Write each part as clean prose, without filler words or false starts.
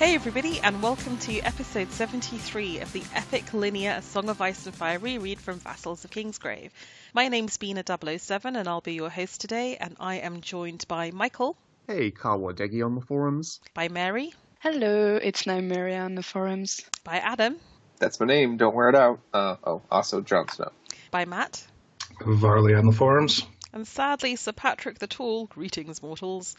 Hey everybody, and welcome to episode 73 of the epic linear A Song of Ice and Fire reread from Vassals of Kingsgrave. My name's Bina007 and I'll be your host today, and I am joined by Michael. Hey, Khal Wadege on the forums. By Mary. Hello, it's Nymeria on the forums. By Adam. That's my name, don't wear it out. Also Jon Snow. By Matt. Varley on the forums. And sadly, Sir Patrick the Tall, greetings mortals,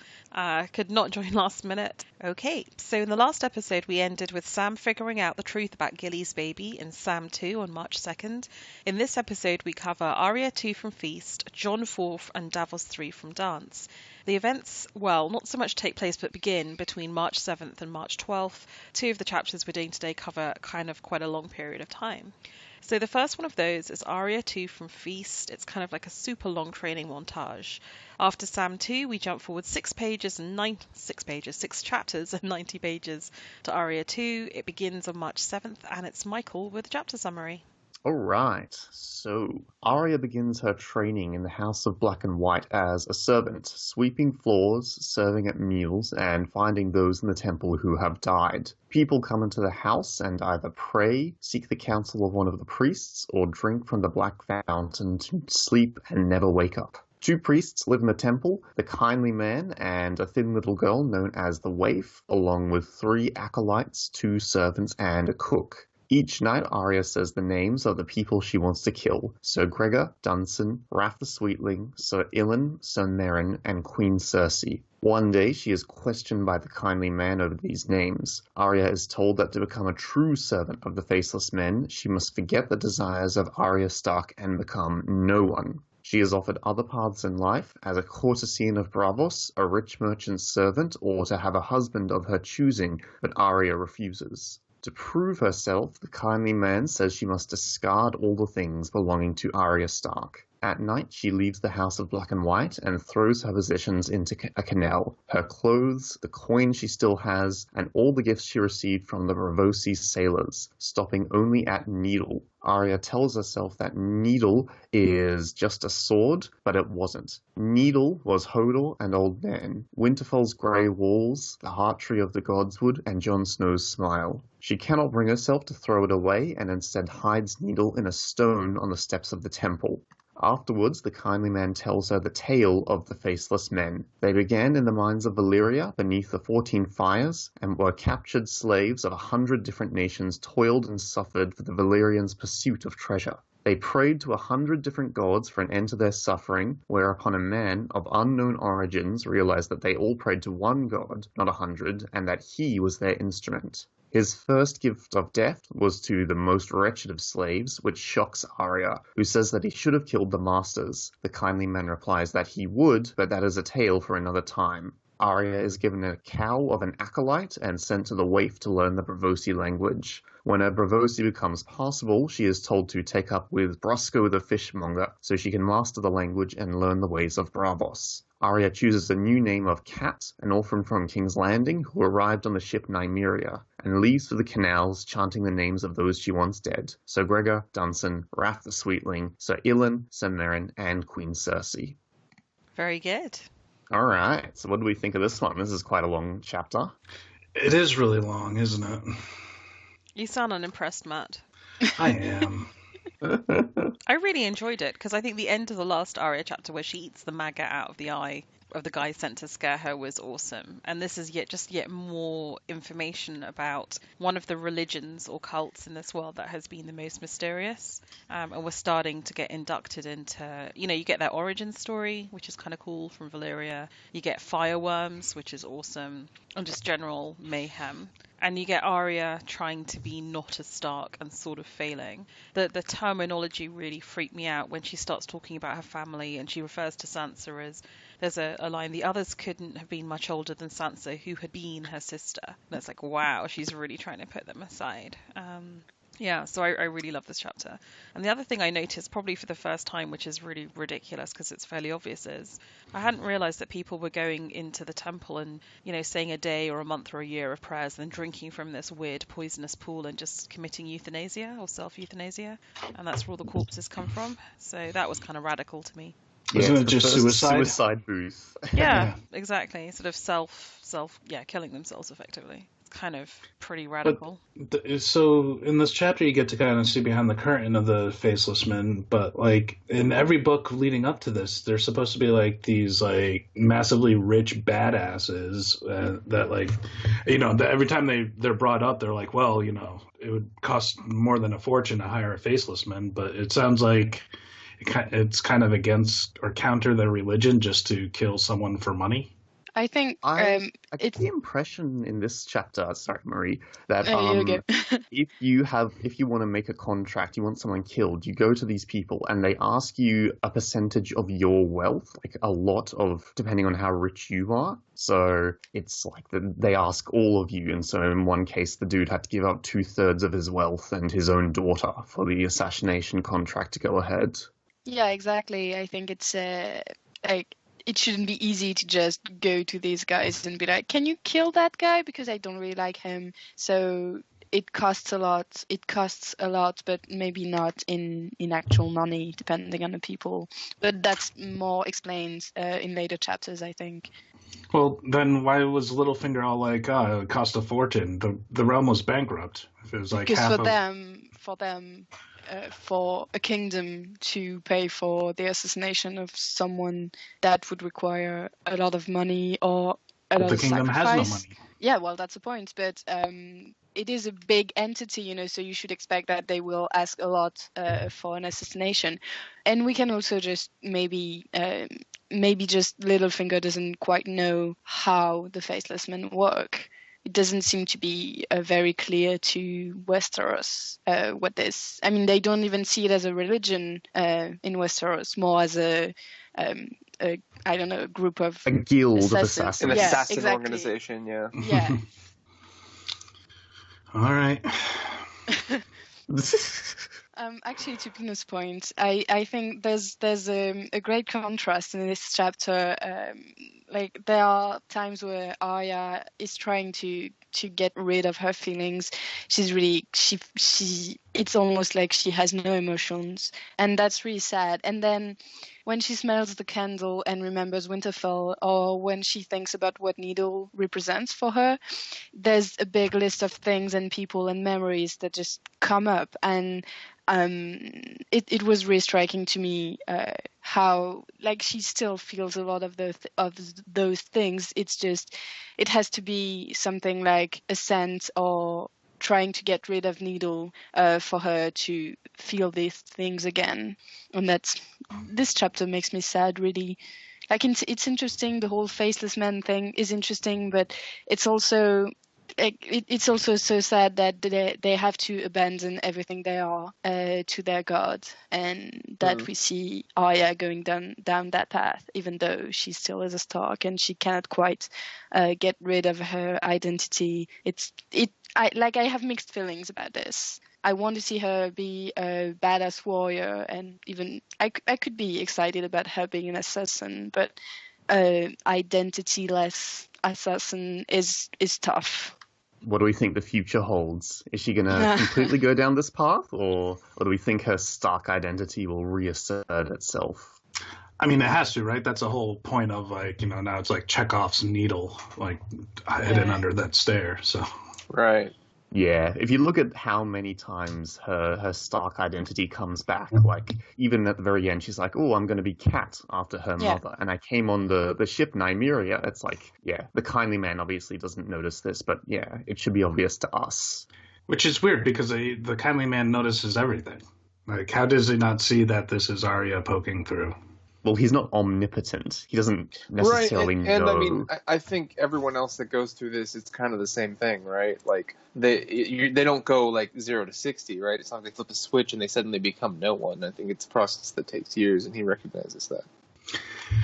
could not join last minute. Okay, so in the last episode we ended with Sam figuring out the truth about Gilly's baby in Sam 2 on March 2nd. In this episode we cover Arya 2 from Feast, Jon 4 and Davos 3 from Dance. The events, well, not so much take place but begin between March 7th and March 12th. Two of the chapters we're doing today cover kind of quite a long period of time. So the first one of those is Arya 2 from Feast. It's kind of like a super long training montage. After Sam 2, we jump forward 6 chapters and 90 pages to Arya 2. It begins on March 7th, and it's Michael with a chapter summary. Alright, so Arya begins her training in the House of Black and White as a servant, sweeping floors, serving at meals, and finding those in the temple who have died. People come into the house and either pray, seek the counsel of one of the priests, or drink from the Black Fountain to sleep and never wake up. 2 priests live in the temple, the kindly man and a thin little girl known as the Waif, along with 3 acolytes, 2 servants, and a cook. Each night, Arya says the names of the people she wants to kill: Sir Gregor, Dunsen, Raff the Sweetling, Sir Ilyn, Sir Meryn, and Queen Cersei. One day, she is questioned by the kindly man over these names. Arya is told that to become a true servant of the Faceless Men, she must forget the desires of Arya Stark and become no one. She is offered other paths in life, as a courtesan of Braavos, a rich merchant's servant, or to have a husband of her choosing, but Arya refuses. To prove herself, the kindly man says she must discard all the things belonging to Arya Stark. At night, she leaves the House of Black and White and throws her possessions into a canal. Her clothes, the coin she still has, and all the gifts she received from the Braavos sailors, stopping only at Needle. Arya tells herself that Needle is just a sword, but it wasn't. Needle was Hodor and Old Man, Winterfell's grey walls, the heart tree of the Godswood, and Jon Snow's smile. She cannot bring herself to throw it away and instead hides Needle in a stone on the steps of the temple. Afterwards, the kindly man tells her the tale of the Faceless Men. They began in the mines of Valyria beneath the 14 fires and were captured slaves of 100 different nations, toiled and suffered for the Valyrians' pursuit of treasure. They prayed to 100 different gods for an end to their suffering, whereupon a man of unknown origins realized that they all prayed to one god, not 100, and that he was their instrument. His first gift of death was to the most wretched of slaves, which shocks Arya, who says that he should have killed the masters. The kindly man replies that he would, but that is a tale for another time. Arya is given a cow of an acolyte and sent to the Waif to learn the Braavosi language. When her Braavosi becomes passable, she is told to take up with Brusco the fishmonger, so she can master the language and learn the ways of Braavos. Arya chooses a new name of Cat, an orphan from King's Landing who arrived on the ship Nymeria, and leaves for the canals chanting the names of those she wants dead: Sir Gregor, Dunsen, Raff the Sweetling, Sir Ilyn, Sir Meryn, and Queen Cersei. Very good. Alright, so what do we think of this one? This is quite a long chapter. It is really long, isn't it? You sound unimpressed, Matt. I am. I really enjoyed it because I think the end of the last Arya chapter where she eats the maggot out of the eye of the guy sent to scare her was awesome. And this is yet more information about one of the religions or cults in this world that has been the most mysterious. And we're starting to get inducted into, you get their origin story, which is kind of cool, from Valyria. You get fireworms, which is awesome, and just general mayhem. And you get Arya trying to be not as Stark and sort of failing. The terminology really freaked me out when she starts talking about her family and she refers to Sansa as, there's a line, the others couldn't have been much older than Sansa, who had been her sister. And it's like, wow, she's really trying to put them aside. Yeah, so I really love this chapter. And the other thing I noticed, probably for the first time, which is really ridiculous because it's fairly obvious, is I hadn't realised that people were going into the temple and, saying a day or a month or a year of prayers and then drinking from this weird poisonous pool and just committing euthanasia or self-euthanasia. And that's where all the corpses come from. So that was kind of radical to me. Isn't it just suicide? Suicide booth. Yeah, exactly. Sort of killing themselves effectively. kind of pretty radical. So in this chapter, you get to kind of see behind the curtain of the Faceless Men, but like in every book leading up to this, they're supposed to be like these like massively rich badasses that like, that every time they're brought up, they're like, well, it would cost more than a fortune to hire a Faceless Man, but it sounds like it's kind of against or counter their religion just to kill someone for money. I think I get it's the impression in this chapter, sorry, Marie, that okay. if you want to make a contract, you want someone killed, you go to these people and they ask you a percentage of your wealth, like a lot of, depending on how rich you are. So it's like they ask all of you, and so in one case, the dude had to give up 2/3 of his wealth and his own daughter for the assassination contract to go ahead. Yeah, exactly. I think it's like it shouldn't be easy to just go to these guys and be like, "Can you kill that guy? Because I don't really like him." So it costs a lot. It costs a lot, but maybe not in actual money, depending on the people. But that's more explained in later chapters, I think. Well, then why was Littlefinger all like, "Oh, it cost a fortune"? The realm was bankrupt. If it was like because half for them, for a kingdom to pay for the assassination of someone, that would require a lot of money or a lot the of kingdom sacrifice. has no money. Yeah, well, that's the point. But it is a big entity, so you should expect that they will ask a lot for an assassination. And we can also just maybe just Littlefinger doesn't quite know how the Faceless Men work. It doesn't seem to be very clear to Westeros what this. I mean, they don't even see it as a religion in Westeros, more as a group of A guild of assassins. assassins. An Yeah, assassin exactly. organization, yeah. Yeah. All right. Actually, to Pino's point, I think there's a great contrast in this chapter. Like there are times where Arya is trying to get rid of her feelings. She's really she it's almost like she has no emotions, and that's really sad. And then when she smells the candle and remembers Winterfell, or when she thinks about what Needle represents for her, there's a big list of things and people and memories that just come up. And it was really striking to me how like she still feels a lot of those things. It's just it has to be something like a scent or trying to get rid of Needle for her to feel these things again. And this chapter makes me sad, really. Like it's interesting. The whole Faceless Man thing is interesting, but it's also it's also so sad that they have to abandon everything they are to their god, and that we see Arya going down that path, even though she still is a Stark and she cannot quite get rid of her identity. I have mixed feelings about this. I want to see her be a badass warrior, and even I could be excited about her being an assassin, but identity-less assassin is tough. What do we think the future holds? Is she going to completely go down this path, or do we think her Stark identity will reassert itself? I mean, it has to, right? That's the whole point of like, now it's like Chekhov's needle, like hidden under that stair. So Right. Yeah, if you look at how many times her Stark identity comes back, like even at the very end, she's like, "Oh, I'm going to be Cat after her mother," and I came on the ship Nymeria. It's like, yeah, the kindly man obviously doesn't notice this, but yeah, it should be obvious to us. Which is weird because the kindly man notices everything. Like, how does he not see that this is Arya poking through? Well, he's not omnipotent. He doesn't necessarily know. And I mean, I think everyone else that goes through this, it's kind of the same thing, right? Like they don't go like 0 to 60, right? It's not like they flip a switch and they suddenly become no one. I think it's a process that takes years, and he recognizes that.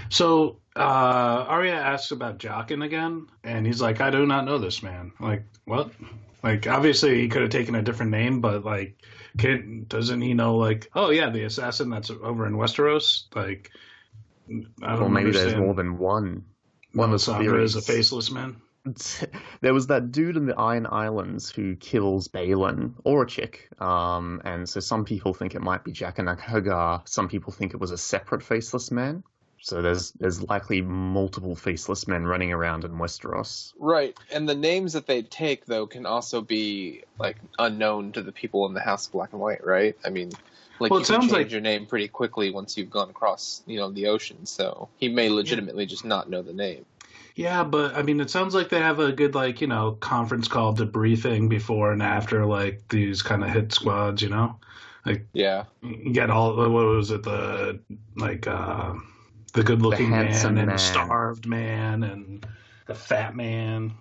So Arya asks about Jaqen again, and he's like, "I do not know this man." Like, what? Like, obviously he could have taken a different name, but like, doesn't he know? Like, oh yeah, the assassin that's over in Westeros. Like, I don't maybe understand. there's more than one. One of is a faceless man. There was that dude in the Iron Islands who kills Balin, or a chick, and so some people think it might be Jaqen Hagar. Some people think it was a separate faceless man. So there's likely multiple faceless men running around in Westeros. Right, and the names that they take, though, can also be, like, unknown to the people in the House of Black and White, right? I mean, like, Well, you it can sounds change like- your name pretty quickly once you've gone across, the ocean, so he may legitimately just not know the name. Yeah, but I mean, it sounds like they have a good, like, conference call debriefing before and after, like, these kind of hit squads, Like, Yeah. you get all, what was it, the good-looking The man handsome and man. the starved man and the fat man.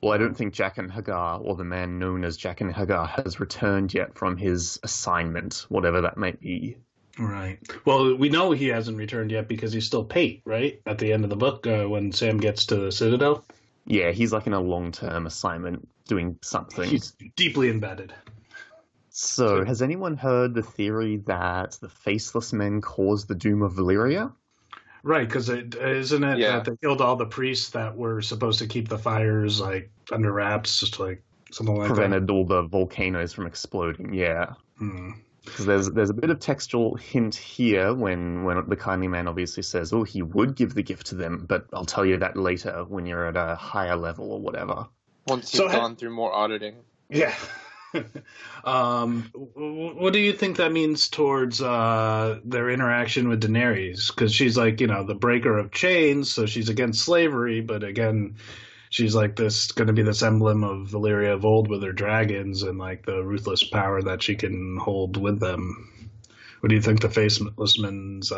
Well, I don't think Jaqen Hagar, or the man known as Jaqen Hagar, has returned yet from his assignment, whatever that might be. Right. Well, we know he hasn't returned yet because he's still Pate, right? At the end of the book, when Sam gets to the Citadel. Yeah, he's like in a long-term assignment doing something. He's deeply embedded. So, has anyone heard the theory that the Faceless Men caused the doom of Valyria? Right, because isn't it Yeah. that they killed all the priests that were supposed to keep the fires, like, under wraps, just like something like Prevented all the volcanoes from exploding, yeah. that? Hmm. Because there's a bit of textual hint here when the kindly man obviously says, oh, he would give the gift to them, but I'll tell you that later when you're at a higher level or whatever. Once So you've gone through more auditing. Yeah. What do you think that means towards their interaction with Daenerys? Because she's like, the breaker of chains, so she's against slavery, but again, she's like going to be this emblem of Valyria of old with her dragons and like the ruthless power that she can hold with them. What do you think the Faceless Men's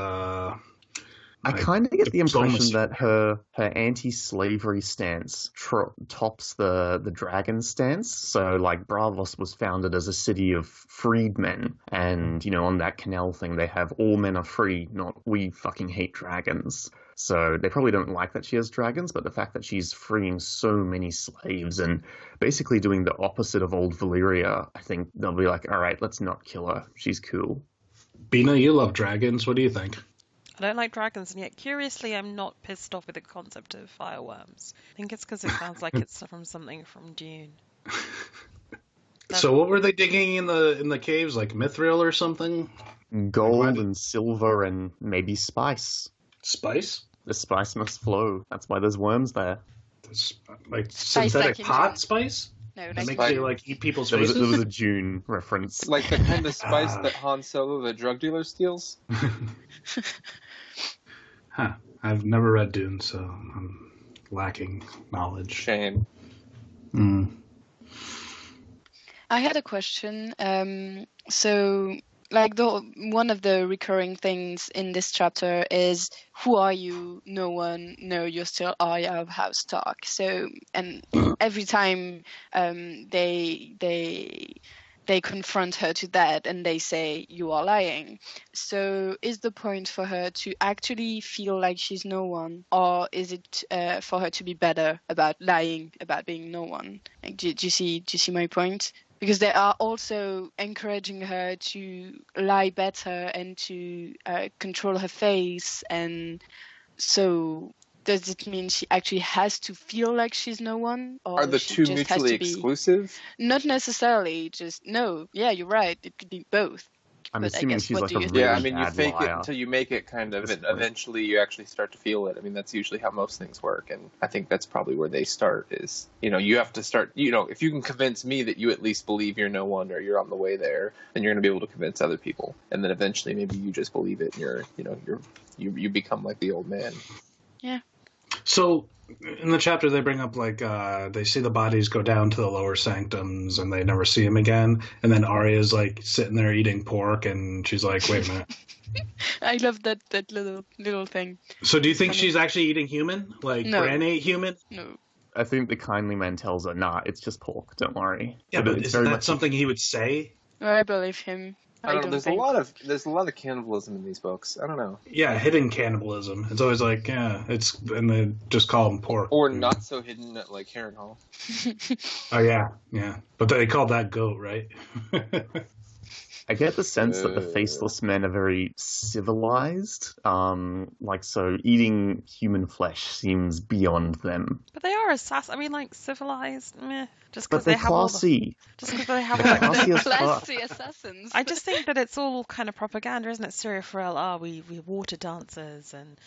I kind of get the impression diplomacy. that her anti-slavery stance tops the dragon stance. So, like, Braavos was founded as a city of freedmen, and, on that canal thing, they have all men are free, not we fucking hate dragons. So they probably don't like that she has dragons, but the fact that she's freeing so many slaves and basically doing the opposite of old Valyria, I think they'll be like, all right, let's not kill her. She's cool. Bina, you love dragons. What do you think? I don't like dragons, and yet curiously, I'm not pissed off with the concept of fireworms. I think it's because it sounds like it's from something from Dune. So what were they digging in the caves, like mithril or something? Gold and silver and maybe spice. Spice? The spice must flow. That's why there's worms there. Like Spice synthetic like pot in- spice? No, That like makes you like eat people's There faces? was a June reference. Like the kind of spice that Han Solo, the drug dealer, steals? Huh. I've never read Dune, so I'm lacking knowledge. Shame. I had a question. So, like, one of the recurring things in this chapter is, who are you? No one. No, you're still Arya of House Stark. So, and every time they confront her to that, and they say you are lying. So, is the point for her to actually feel like she's no one, or is it for her to be better about lying about being no one? Like, do you see my point? Because they are also encouraging her to lie better and to control her face. And so does it mean she actually has to feel like she's no one? Or Are the she two just has mutually to be... exclusive? Not necessarily, just no. Yeah, you're right. It could be both. I'm But I assuming guess, she's what like do a you really think? Yeah, I mean, you bad fake it liar. until you make it, kind of, At this and point. eventually you actually start to feel it. I mean, that's usually how most things work, and I think that's probably where they start is, you have to start, if you can convince me that you at least believe you're no one or you're on the way there, then you're going to be able to convince other people. And then eventually maybe you just believe it and you become like the old man. Yeah. So in the chapter they bring up like they see the bodies go down to the lower sanctums and they never see him again, and then Arya's like sitting there eating pork and she's like, wait a minute. I love that little thing. So do you think she's actually eating human? Like No. Bran ate human? No. I think the kindly man tells her, nah, it's just pork, don't worry. Yeah, but it's isn't very that much something he would say? I believe him. I don't know. There's think. a lot of cannibalism in these books. I don't know, Yeah, hidden cannibalism. It's always like, and they just call him pork. or not so hidden at like Harrenhal. Oh yeah. But they called that goat, right? I get the sense that the Faceless Men are very civilized. So eating human flesh seems beyond them. But they are I mean, like, civilized, meh. Just But because they're they have all the... classy. Just because they have all like Classy as fuck. Classy assassins. I just think that it's all kind of propaganda, isn't it? Syria Farrell, we water dancers, and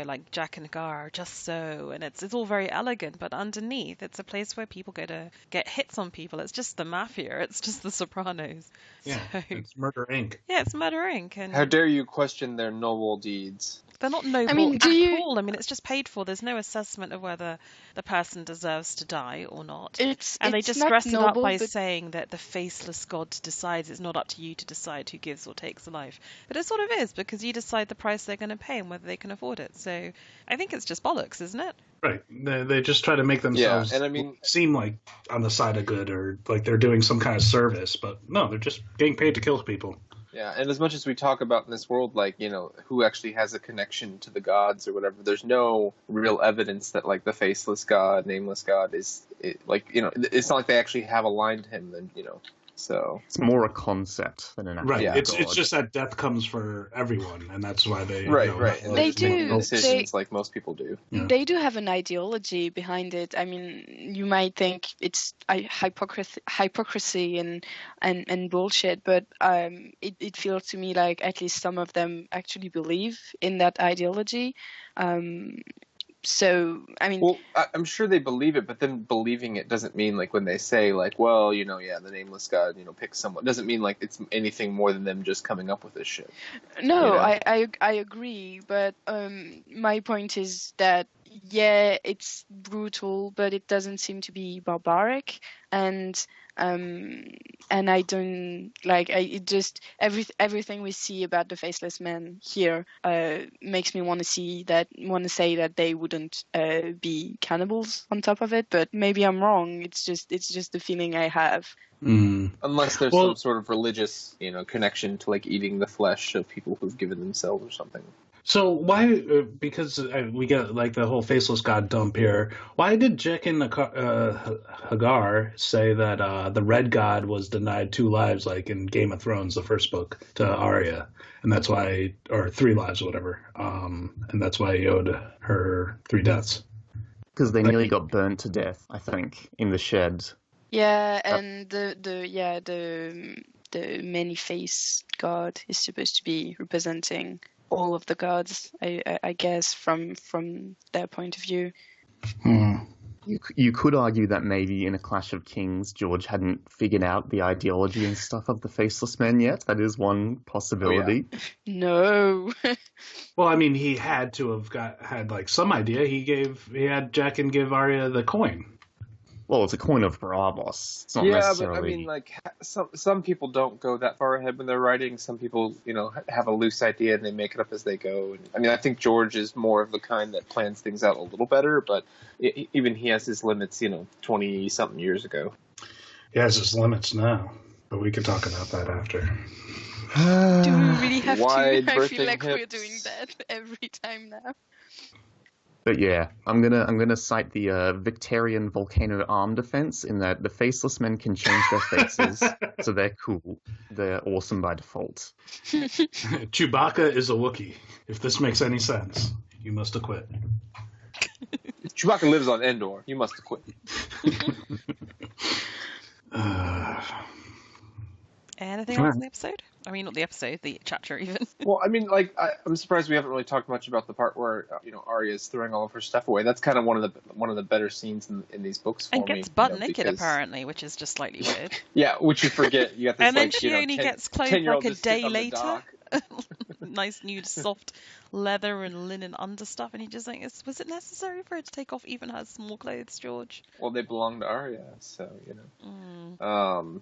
like Jack and Gar are just so, and it's all very elegant, but underneath it's a place where people go to get hits on people. It's just the mafia. It's just the Sopranos. Yeah, So, it's Murder Inc. yeah, it's Murder Inc. And How dare you question their noble deeds? they're not noble all. I mean, it's just paid for. There's no assessment of whether the person deserves to die or not. They just dress it up by saying that the faceless god decides. It's not up to you to decide who gives or takes a life. But it sort of is, because you decide the price they're going to pay and whether they can afford it. So I think it's just bollocks, isn't it? Right. They just try to make themselves seem like on the side of good, or like they're doing some kind of service. But no, they're just getting paid to kill people. Yeah, and as much as we talk about in this world, like, who actually has a connection to the gods or whatever, there's no real evidence that, like, the faceless god, nameless god it's not like they actually have aligned him, and, so. It's more a concept than an actual god. It's just that death comes for everyone, and that's why they... Right. And they do. Decisions like most people do. Yeah. They do have an ideology behind it. I mean, you might think it's hypocrisy and bullshit, but it feels to me like at least some of them actually believe in that ideology. So, I mean... Well, I'm sure they believe it, but then believing it doesn't mean, like, when they say, like, well, the nameless god, picks someone, doesn't mean, like, it's anything more than them just coming up with this shit. No, I agree, but my point is that, yeah, it's brutal, but it doesn't seem to be barbaric, and I don't everything we see about the faceless men here makes me want to say that they wouldn't be cannibals on top of it, but maybe I'm wrong. It's just the feeling I have. Unless there's some sort of religious connection to, like, eating the flesh of people who've given themselves or something. So why, because we get like the whole faceless god dump here, why did Jaqen H'ghar say that the red god was denied 2 lives, like in Game of Thrones, the first book, to Arya, and that's why, or 3 lives, whatever, and that's why he owed her 3 deaths? Because they nearly got burnt to death, I think, in the shed. Yeah, and the many-faced god is supposed to be representing all of the gods, I guess, from their point of view. You could argue that maybe in A Clash of Kings, George hadn't figured out the ideology and stuff of the Faceless Men yet. That is one possibility. Oh, yeah. No. Well, I mean, he had to have had like some idea. He had Jaqen give Arya the coin. Well, it's a coin of Braavos. It's not necessarily... but I mean, like, some people don't go that far ahead when they're writing. Some people, have a loose idea and they make it up as they go. And, I mean, I think George is more of the kind that plans things out a little better, but even he has his limits, 20-something years ago. He has his limits now, but we can talk about that after. Do we really have to? I feel like hips. we're doing that every time now. But yeah, I'm gonna cite the Victorian volcano arm defense in that the Faceless Men can change their faces, so they're cool. They're awesome by default. Chewbacca is a Wookiee. If this makes any sense, you must acquit. Chewbacca lives on Endor. You must acquit. Anything else in the episode? I mean, not the episode, the chapter even. Well, I mean, like, I'm surprised we haven't really talked much about the part where Arya's throwing all of her stuff away. That's kind of one of the better scenes in these books for me. And gets butt naked apparently, which is just slightly weird. Yeah, which you forget. You got this, and then she only gets clothes like a day later. Nice new soft leather and linen understuff, and you just think, was it necessary for her to take off even her small clothes, George? Well, they belong to Arya, so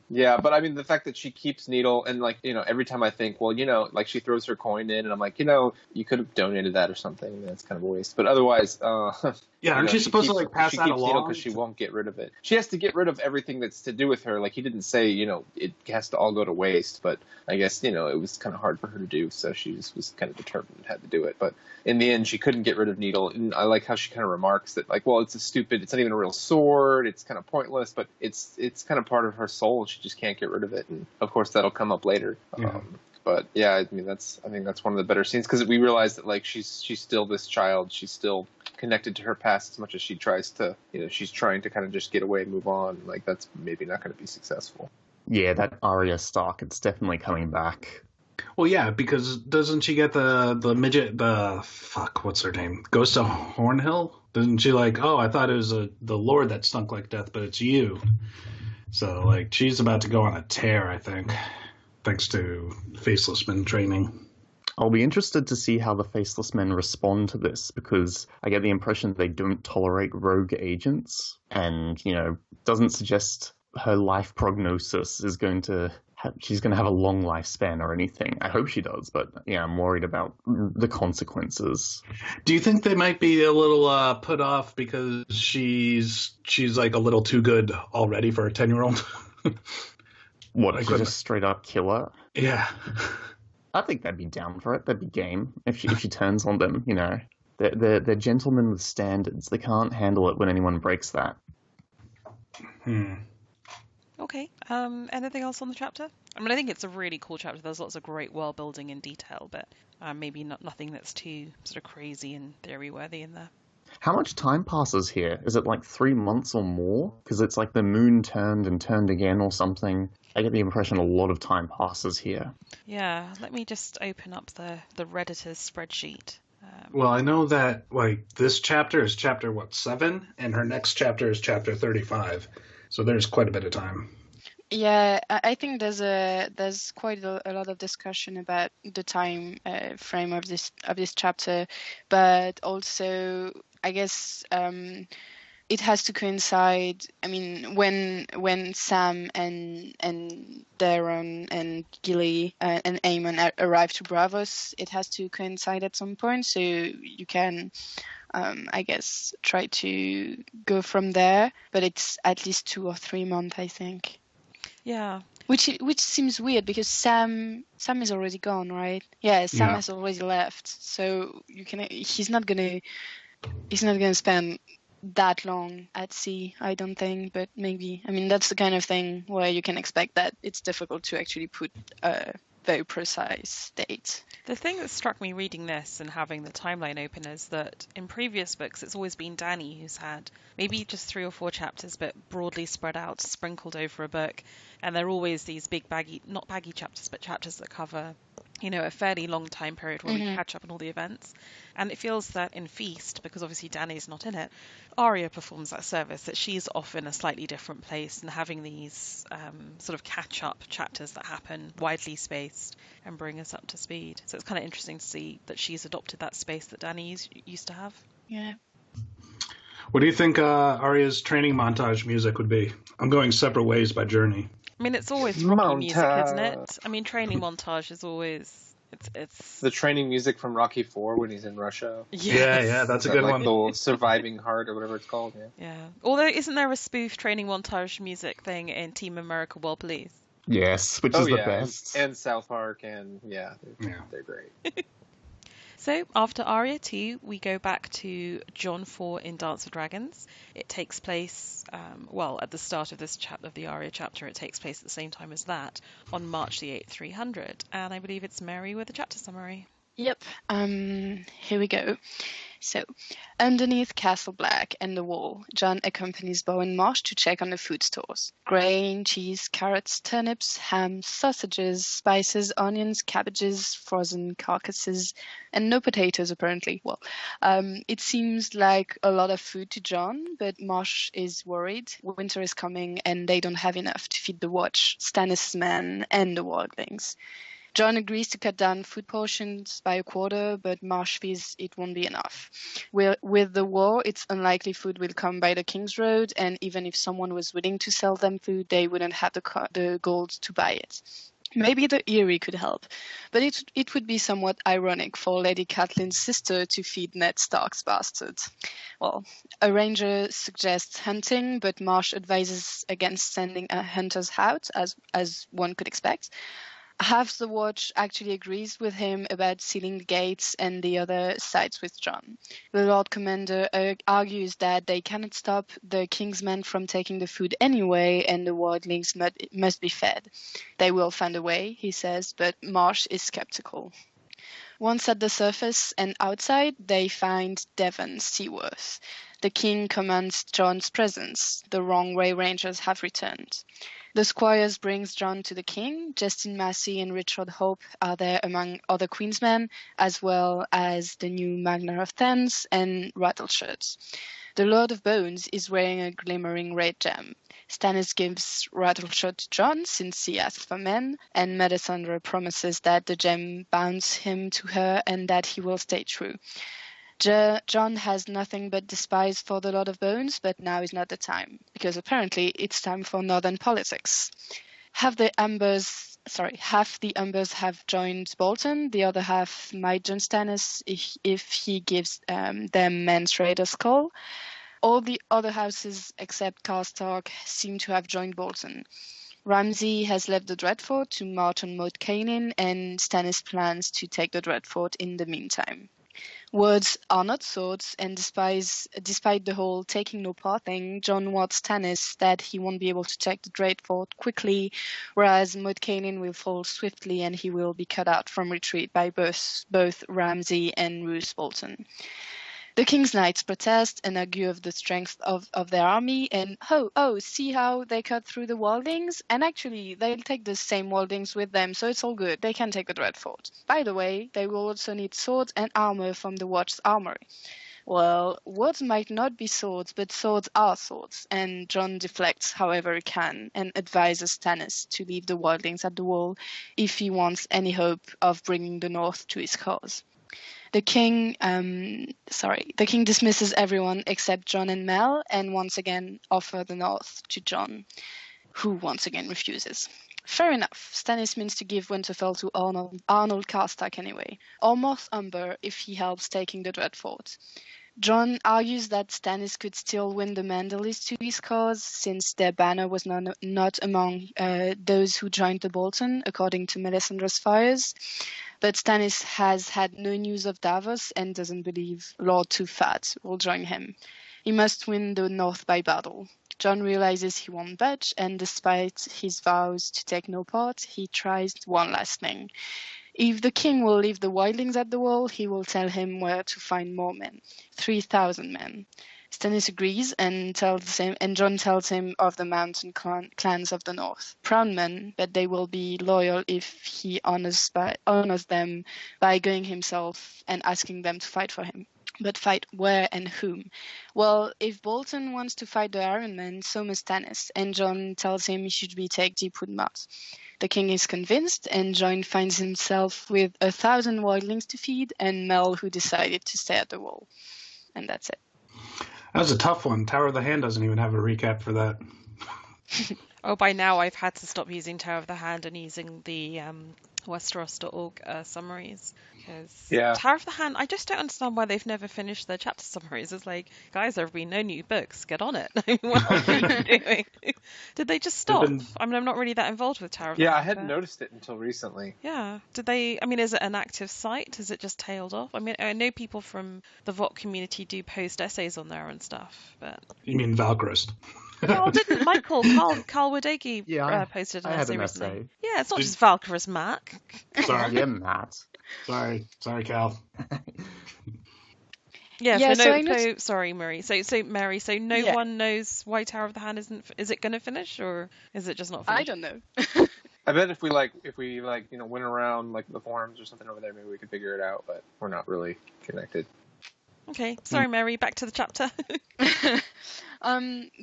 yeah, but I mean the fact that she keeps Needle, and like every time I think, well, like she throws her coin in, and I'm like, you could have donated that or something. That's kind of a waste. But otherwise, yeah, aren't you supposed to like pass that along? Because she won't get rid of it. She has to get rid of everything that's to do with her. Like he didn't say, it has to all go to waste, but I guess it was kind of hard for her to do, so she just was kind of determined it had to do do it. But in the end, she couldn't get rid of Needle. And I like how she kind of remarks that, like, well, it's not even a real sword. It's kind of pointless, but it's kind of part of her soul. She just can't get rid of it. And of course, that'll come up later. Yeah. But yeah, I think that's one of the better scenes, because we realize that, like, she's still this child. She's still connected to her past as much as she tries to, she's trying to kind of just get away and move on. Like, that's maybe not going to be successful. Yeah, that Arya Stark, it's definitely coming back. Well, yeah, because doesn't she get the midget, what's her name? Goes to Hornhill? Doesn't she like, oh, I thought it was the Lord that stunk like death, but it's you. So, like, she's about to go on a tear, I think, thanks to Faceless Men training. I'll be interested to see how the Faceless Men respond to this, because I get the impression they don't tolerate rogue agents, and, doesn't suggest her life prognosis is going to she's going to have a long lifespan or anything. I hope she does, but yeah, I'm worried about the consequences. Do you think they might be a little put off because she's like a little too good already for a 10-year-old? What, like, just straight up kill her? Yeah. I think they'd be down for it. They'd be game if she turns on them. They're gentlemen with standards. They can't handle it when anyone breaks that. Okay. Anything else on the chapter? I mean, I think it's a really cool chapter. There's lots of great world building and detail, but maybe nothing that's too sort of crazy and theory worthy in there. How much time passes here? Is it like 3 months or more? Because it's like the moon turned and turned again or something. I get the impression a lot of time passes here. Yeah, let me just open up the Redditor's spreadsheet. Well, I know that, like, this chapter is chapter, 7? And her next chapter is chapter 35. So there's quite a bit of time. Yeah, I think there's quite a lot of discussion about the time frame of this chapter, but also I guess it has to coincide. I mean, when Sam and Daron and Gilly and Aemon arrive to Braavos, it has to coincide at some point. So you can, I guess, try to go from there. But it's at least 2 or 3 months, I think. Yeah. Which seems weird because Sam is already gone, right? Yeah, Sam has already left. So he's not gonna spend that long at sea, I don't think, but maybe. I mean, that's the kind of thing where you can expect that it's difficult to actually put a very precise date. The thing that struck me reading this and having the timeline open is that in previous books it's always been Dany who's had maybe just 3 or 4 chapters, but broadly spread out, sprinkled over a book, and they're always these big not baggy chapters, but chapters that cover a fairly long time period where we catch up on all the events. And it feels that in Feast, because obviously Dany's not in it, Arya performs that service, that she's off in a slightly different place and having these sort of catch-up chapters that happen widely spaced and bring us up to speed. So it's kind of interesting to see that she's adopted that space that Dany used to have. Yeah. What do you think Arya's training montage music would be? I'm going separate ways by Journey. I mean, it's always Rocky music, isn't it? I mean, training montage is always... It's the training music from Rocky IV when he's in Russia. Yes. Yeah, that's a good one. The Surviving Heart or whatever it's called. Yeah. Although, isn't there a spoof training montage music thing in Team America World Police? Yes, which is the best. And South Park, and they're great. So, after Arya 2, we go back to Jon 4 in Dance with Dragons. It takes place, at the start of this of the Arya chapter, it takes place at the same time as that, on March the 8th, 300. And I believe it's Mary with a chapter summary. Yep. Here we go. So, underneath Castle Black and the wall, Jon accompanies Bo and Marsh to check on the food stores. Grain, cheese, carrots, turnips, ham, sausages, spices, onions, cabbages, frozen carcasses, and no potatoes apparently. Well, it seems like a lot of food to Jon, but Marsh is worried. Winter is coming and they don't have enough to feed the Watch, Stannis' men, and the Wildlings. Jon agrees to cut down food portions by a quarter, but Marsh fears it won't be enough. With the war, it's unlikely food will come by the King's Road, and even if someone was willing to sell them food, they wouldn't have the gold to buy it. Maybe the Eyrie could help, but it would be somewhat ironic for Lady Catelyn's sister to feed Ned Stark's bastards. Well, a ranger suggests hunting, but Marsh advises against sending hunters out, as one could expect. Half the watch actually agrees with him about sealing the gates, and the other sides with Jon. The Lord Commander argues that they cannot stop the King's men from taking the food anyway, and the wildlings must be fed. They will find a way, he says, but Marsh is skeptical. Once at the surface and outside, they find Devon Seaworth. The king commands Jon's presence. The Wrong Way Rangers have returned. The squires brings Jon to the king. Justin Massey and Richard Hope are there among other queensmen, as well as the new Magna of Thames and Rattleshirts. The Lord of Bones is wearing a glimmering red gem. Stannis gives Rattleshirt to Jon since he asks for men, and Melisandre promises that the gem bounds him to her and that he will stay true. Jon has nothing but despise for the Lord of Bones, but now is not the time, because apparently it's time for northern politics. Half the Umbers have joined Bolton, the other half might join Stannis if he gives them Mance Raider's call. All the other houses except Karstark seem to have joined Bolton. Ramsay has left the Dreadfort to march on Moat Cailin, and Stannis plans to take the Dreadfort in the meantime. Words are not swords, and despite the whole taking no part thing, Jon warns Stannis that he won't be able to take the Dreadfort quickly, whereas Moat Cailin will fall swiftly and he will be cut out from retreat by both Ramsay and Roose Bolton. The King's Knights protest and argue of the strength of their army, and see how they cut through the wildlings? And actually, they'll take the same wildlings with them, so it's all good. They can take the Dreadfort. By the way, they will also need swords and armor from the Watch's armory. Well, words might not be swords, but swords are swords, and Jon deflects however he can and advises Stannis to leave the wildlings at the wall if he wants any hope of bringing the North to his cause. The king dismisses everyone except Jon and Mel, and once again offer the North to Jon, who once again refuses. Fair enough. Stannis means to give Winterfell to Arnold Karstark anyway, or Moth Umber if he helps taking the Dreadfort. Jon argues that Stannis could still win the Manderleys to his cause, since their banner was not among those who joined the Bolton, according to Melisandre's fires. But Stannis has had no news of Davos and doesn't believe Lord Too Fat will join him. He must win the North by battle. Jon realizes he won't budge, and despite his vows to take no part, he tries one last thing. If the king will leave the wildlings at the wall, he will tell him where to find more men. 3,000 men. Stannis agrees, and Jon tells him of the mountain clans of the north. Proud men, but they will be loyal if he honors them by going himself and asking them to fight for him. But fight where and whom? Well, if Bolton wants to fight the Iron Men, so must Stannis, and Jon tells him he should take Deepwood Moss. The king is convinced, and Jon finds himself with 1,000 wildlings to feed, and Mel, who decided to stay at the wall. And that's it. That was a tough one. Tower of the Hand doesn't even have a recap for that. Oh, by now I've had to stop using Tower of the Hand and using the Westeros.org summaries. Because Tower of the Hand, I just don't understand why they've never finished their chapter summaries. It's like, guys, there have been no new books. Get on it. What are you doing? Did they just stop? I'm not really that involved with Tower of the Hand. Yeah, I hadn't noticed it until recently. Yeah. Is it an active site? Has it just tailed off? I know people from the VOT community do post essays on there and stuff, but... You mean Valkyrie? Well, didn't Michael, Khal Wadege posted an I had essay an recently? essay. Yeah, it's not just Valkyries, Mac. Sorry. Yeah, Matt. Sorry, Cal. Sorry, Marie. So Mary, no one knows why Tower of the Hand is it going to finish, or is it just not finished? I don't know. I bet if we went around like the forums or something over there, maybe we could figure it out, but we're not really connected. Okay, sorry, Mary, back to the chapter.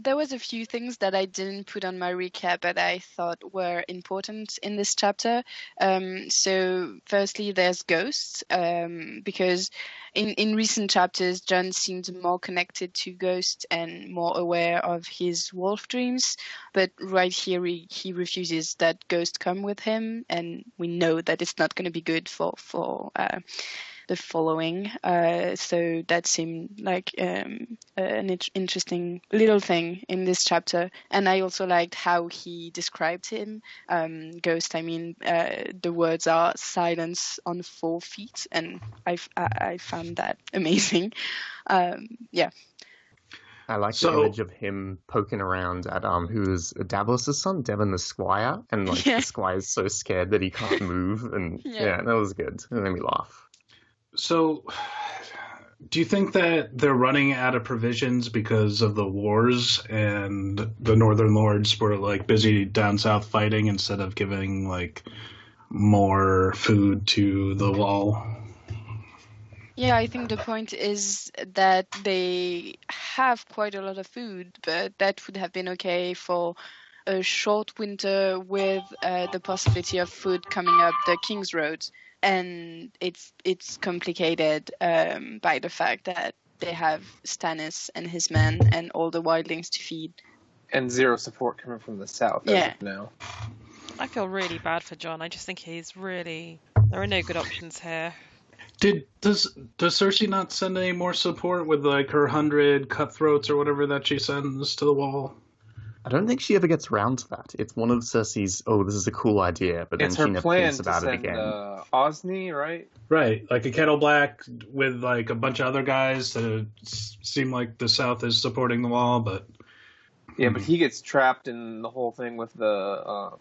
There was a few things that I didn't put on my recap that I thought were important in this chapter. So firstly, there's Ghost, because in recent chapters, Jon seemed more connected to Ghost and more aware of his wolf dreams. But right here, he refuses that Ghost come with him, and we know that it's not going to be good for the following. So that seemed like an interesting little thing in this chapter. And I also liked how he described him. Ghost, I mean, the words are silence on 4 feet, and I found that amazing. Yeah. I like the image of him poking around at who's Davos' son, Devon the Squire, and like the Squire's so scared that he can't move, and yeah, that was good. It made me laugh. So, do you think that they're running out of provisions because of the wars and the Northern Lords were like busy down south fighting instead of giving like more food to the Wall? Yeah, I think the point is that they have quite a lot of food, but that would have been okay for a short winter with the possibility of food coming up the King's Road. And it's complicated by the fact that they have Stannis and his men and all the wildlings to feed. And zero support coming from the south as of now. I feel really bad for Jon. I just think he's really... There are no good options here. Does Cersei not send any more support with like her 100 cutthroats or whatever that she sends to the Wall? I don't think she ever gets around to that. It's one of Cersei's, this is a cool idea, but then she never thinks about it again. Osney, right? Right, like a Kettle Black with like a bunch of other guys that seem like the South is supporting the Wall, but... Yeah, but he gets trapped in the whole thing with the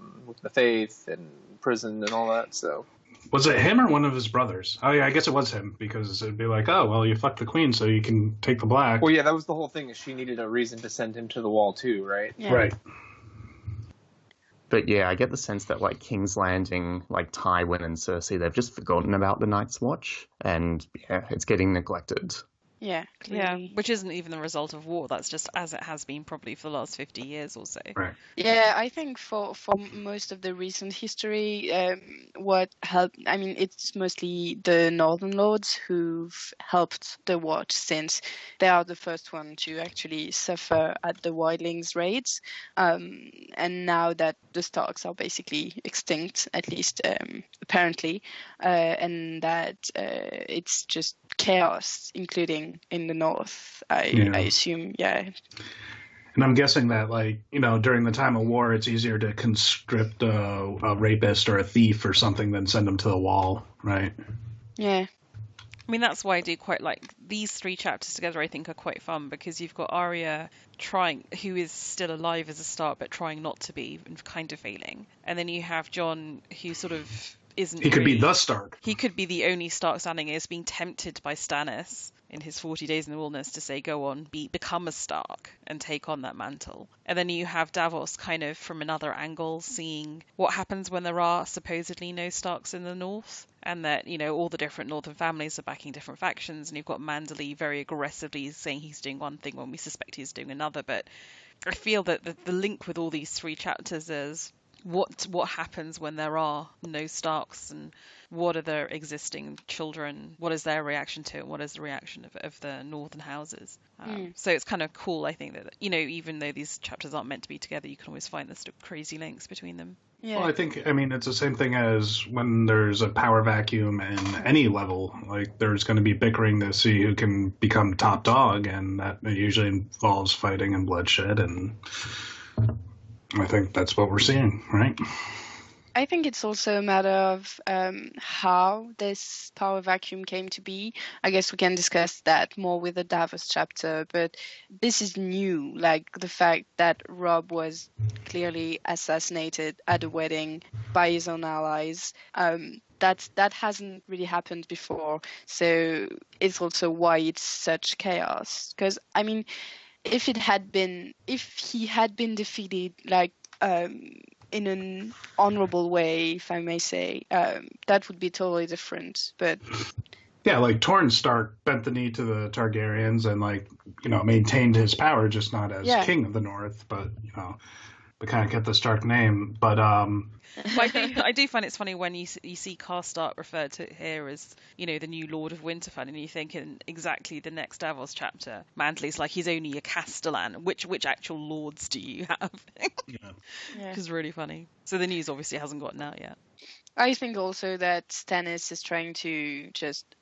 Faith and prison and all that, so... Was it him or one of his brothers? Oh, yeah, I guess it was him, because it'd be like, oh, well, you fucked the queen, so you can take the Black. Well, yeah, that was the whole thing, is she needed a reason to send him to the Wall, too, right? Yeah. Right. But yeah, I get the sense that like King's Landing, like Tywin and Cersei, they've just forgotten about the Night's Watch, and yeah, it's getting neglected. Yeah, clearly. Yeah, which isn't even the result of war. That's just as it has been probably for the last 50 years or so. Right. Yeah, I think for most of the recent history, what helped, I mean, it's mostly the Northern Lords who've helped the Watch, since they are the first one to actually suffer at the Wildlings raids. And now that the Starks are basically extinct, at least apparently, and that it's just chaos, including in the north, I assume, yeah. And I'm guessing that, like, you know, during the time of war, it's easier to conscript a rapist or a thief or something than send them to the Wall, right? Yeah. I mean, that's why I do quite like these 3 chapters together. I think are quite fun because you've got Arya who is still alive as a Stark, but trying not to be and kind of failing. And then you have Jon, who sort of isn't. He could be the Stark. He could be the only Stark standing. Is being tempted by Stannis in his 40 days in the wilderness to say, go on, become a Stark and take on that mantle. And then you have Davos kind of from another angle, seeing what happens when there are supposedly no Starks in the north, and that, you know, all the different northern families are backing different factions, and you've got Manderley very aggressively saying he's doing one thing when we suspect he's doing another. But I feel that the link with all these 3 chapters is what happens when there are no Starks, and what are their existing children, what is their reaction to it, what is the reaction of the northern houses. So it's kind of cool, I think, that, you know, even though these chapters aren't meant to be together, you can always find the sort of crazy links between them. Yeah. Well, I mean, it's the same thing as when there's a power vacuum in any level. Like, there's going to be bickering to see who can become top dog, and that usually involves fighting and bloodshed, and I think that's what we're seeing, right? I think it's also a matter of how this power vacuum came to be. I guess we can discuss that more with the Davos chapter, but this is new. Like the fact that Robb was clearly assassinated at a wedding by his own allies. That hasn't really happened before. So it's also why it's such chaos. Because, I mean, if he had been defeated, like, in an honorable way, if I may say, that would be totally different. But yeah, like Torrhen Stark bent the knee to the Targaryens and, like, you know, maintained his power, just not as king of the North, but, you know, we kind of get the Stark name. But I do find it's funny when you see Karstark referred to here as, you know, the new Lord of Winterfell, and you think in exactly the next Davos chapter, Manderley's like, he's only a Castellan. Which actual lords do you have? Which is really funny. So the news obviously hasn't gotten out yet. I think also that Stannis is trying to just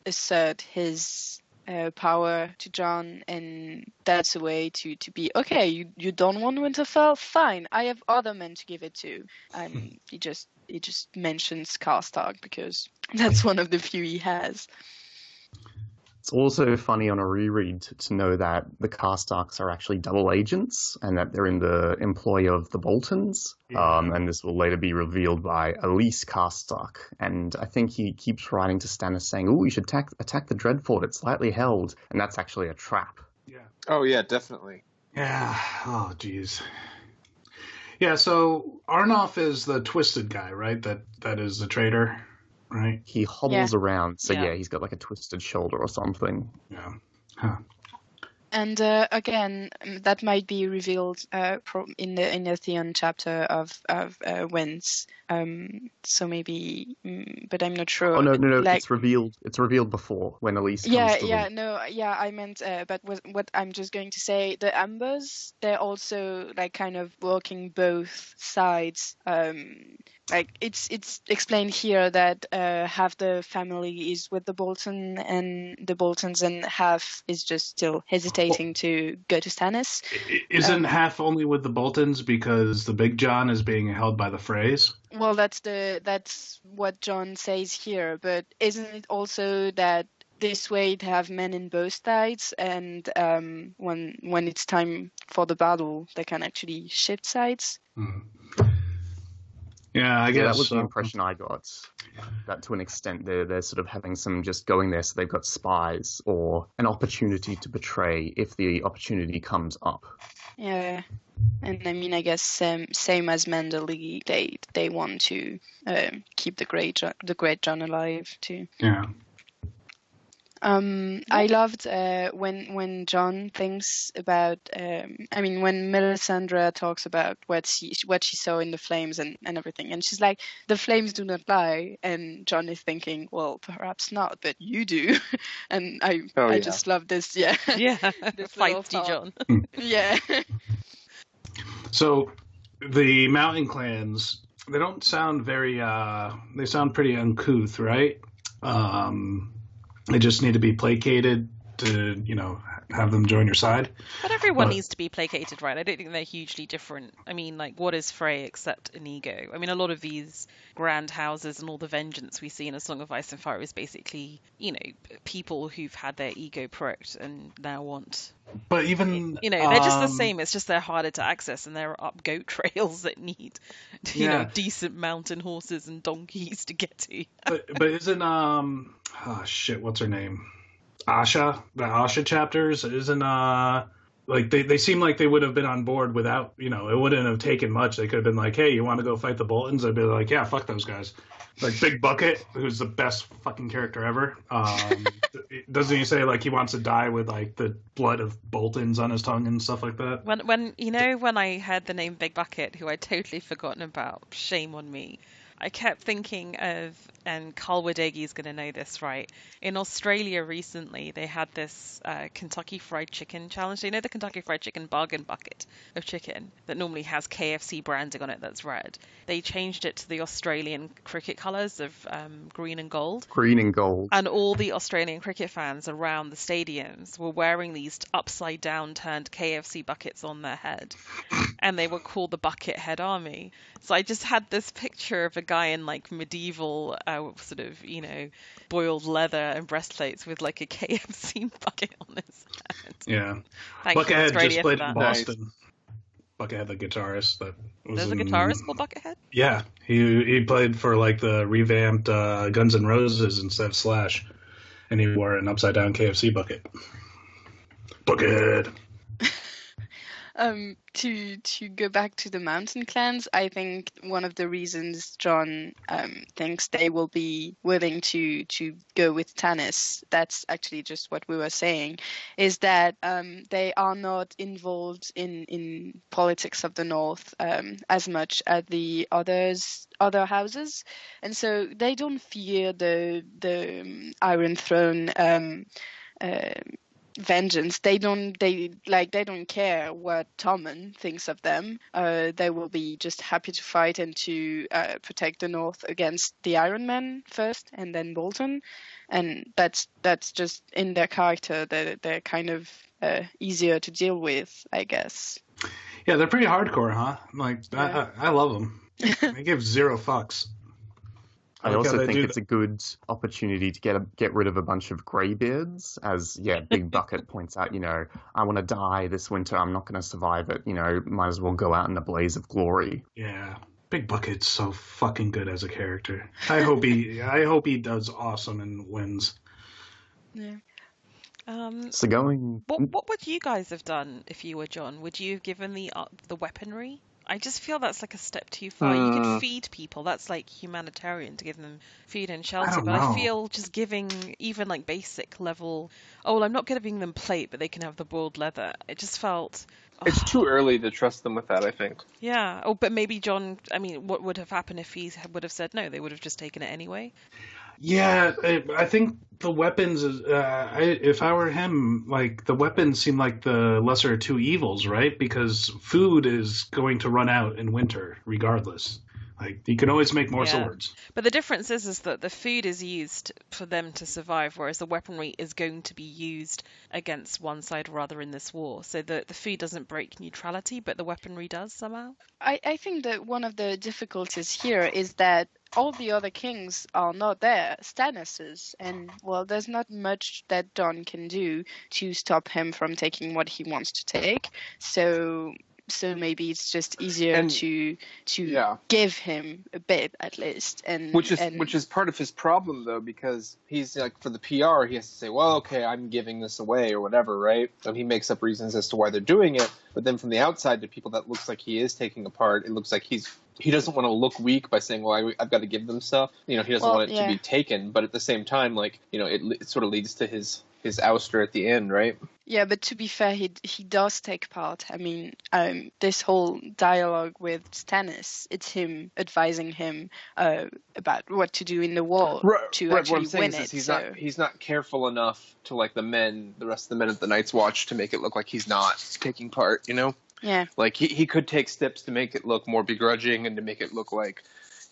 assert his power to Jon, and that's a way to be okay. You don't want Winterfell, fine. I have other men to give it to. And he just mentions Karstark because that's one of the few he has. It's also funny on a reread to know that the Karstarks are actually double agents and that they're in the employ of the Boltons. Yeah. And this will later be revealed by Elise Karstark. And I think he keeps writing to Stannis saying, "Oh, you should attack the Dreadfort. It's lightly held." And that's actually a trap. Yeah. Oh yeah, definitely. Yeah. Oh, jeez. Yeah. So Arnoff is the twisted guy, right? That is the traitor, right? He hobbles around, so Yeah. he's got like a twisted shoulder or something. Yeah. Huh. And again, that might be revealed in the Theon chapter of Winds. So maybe, but I'm not sure. Oh no! Like, It's revealed. It's revealed before when Elise comes to them. I meant, but what I'm just going to say, the Ambers, they're also like kind of working both sides. Like it's explained here that half the family is with the Boltons, and half is just still hesitating to go to Stannis. Isn't half only with the Boltons because the Big John is being held by the Freys? Well, that's what Jon says here, but isn't it also that this way to have men in both sides, and when it's time for the battle, they can actually shift sides? Yeah, I guess that was the so. impression I got. That to an extent, they're sort of having some just going there, so they've got spies or an opportunity to betray if the opportunity comes up. Yeah, and I mean, I guess same as Manderley, they want to keep the Great John alive too. Yeah. I loved when Jon thinks about. When Melisandre talks about what she saw in the flames and everything, and she's like, "The flames do not lie," and Jon is thinking, "Well, perhaps not, but you do," and I just love this. Yeah, Yeah, This little feisty thought. Jon. Yeah. So the mountain clans, they don't sound very they sound pretty uncouth, right? They just need to be placated to, have them join your side. But everyone But- needs to be placated, right? I don't think they're hugely different. I mean, like, what is Frey except an ego? I mean, a lot of these grand houses and all the vengeance we see in A Song of Ice and Fire is basically, people who've had their ego pricked and now want... But even they're just the same. It's just they're harder to access, and they're up goat trails that need, decent mountain horses and donkeys to get to. but isn't what's her name? Asha, the Asha chapters isn't like they seem like they would have been on board without, it wouldn't have taken much. They could have been like, "Hey, you want to go fight the Boltons?" I'd be like, "Yeah, fuck those guys." Like Big Bucket, who's the best fucking character ever. Doesn't he say like he wants to die with like the blood of Boltons on his tongue and stuff like that? When I heard the name Big Bucket, who I'd totally forgotten about, shame on me. I kept thinking of, and Khal Wadege is going to know this, right? In Australia recently, they had this Kentucky Fried Chicken challenge. You know the Kentucky Fried Chicken bargain bucket of chicken that normally has KFC branding on it that's red? They changed it to the Australian cricket colours of green and gold. Green and gold. And all the Australian cricket fans around the stadiums were wearing these upside down turned KFC buckets on their head. And they were called the Buckethead Army. So I just had this picture of a guy in like medieval boiled leather and breastplates with like a KFC bucket on his head. Yeah. Thank you, Buckethead Australia, just for played that. in Boston. Buckethead, the guitarist. There's a guitarist called Buckethead? Yeah. He played for like the revamped Guns N' Roses instead of Slash. And he wore an upside down KFC bucket. Buckethead. To go back to the mountain clans, I think one of the reasons Jon thinks they will be willing to go with Stannis, that's actually just what we were saying, is that they are not involved in politics of the North as much as the other houses, and so they don't fear the Iron Throne vengeance. They don't care what Tommen thinks of them. They will be just happy to fight and to protect the North against the Iron Man first, and then Bolton. And that's just in their character. They're kind of easier to deal with, I guess. Yeah, they're pretty hardcore, huh? Like, Yeah. I love them. They give zero fucks. I also think it's a good opportunity to get rid of a bunch of greybeards, as Big Bucket points out. I want to die this winter. I'm not going to survive it. Might as well go out in a blaze of glory. Yeah, Big Bucket's so fucking good as a character. I hope he does awesome and wins. Yeah. So going. What would you guys have done if you were Jon? Would you have given the weaponry? I just feel that's like a step too far. You could feed people. That's like humanitarian to give them food and shelter. But I feel just giving even like basic level. Oh, well, I'm not giving them plate, but they can have the boiled leather. It just felt. It's too early to trust them with that, I think. Yeah. Oh, but maybe Jon. I mean, what would have happened if he would have said no? They would have just taken it anyway. Yeah, I think the weapons is. If I were him, like the weapons seem like the lesser of two evils, right? Because food is going to run out in winter, regardless. Like you can always make more swords. But the difference is that the food is used for them to survive, whereas the weaponry is going to be used against one side rather in this war. So the food doesn't break neutrality, but the weaponry does somehow. I think that one of the difficulties here is that all the other kings are not there. Stannis is, and well, there's not much that Jon can do to stop him from taking what he wants to take. So maybe it's just easier to give him a bit at least, and which is part of his problem though, because he's like, for the PR he has to say, well, okay, I'm giving this away or whatever, right? So he makes up reasons as to why they're doing it, but then from the outside to people that looks like he is taking a part. It looks like he doesn't want to look weak by saying, well, I've got to give them stuff. He doesn't want it to be taken, but at the same time, like, it sort of leads to his ouster at the end, right? Yeah, but to be fair, he does take part. I mean, this whole dialogue with Stannis, it's him advising him about what to do in the war to actually win it. He's not careful enough to, like, the rest of the men at the Night's Watch to make it look like he's not taking part, Yeah. Like, he could take steps to make it look more begrudging and to make it look like,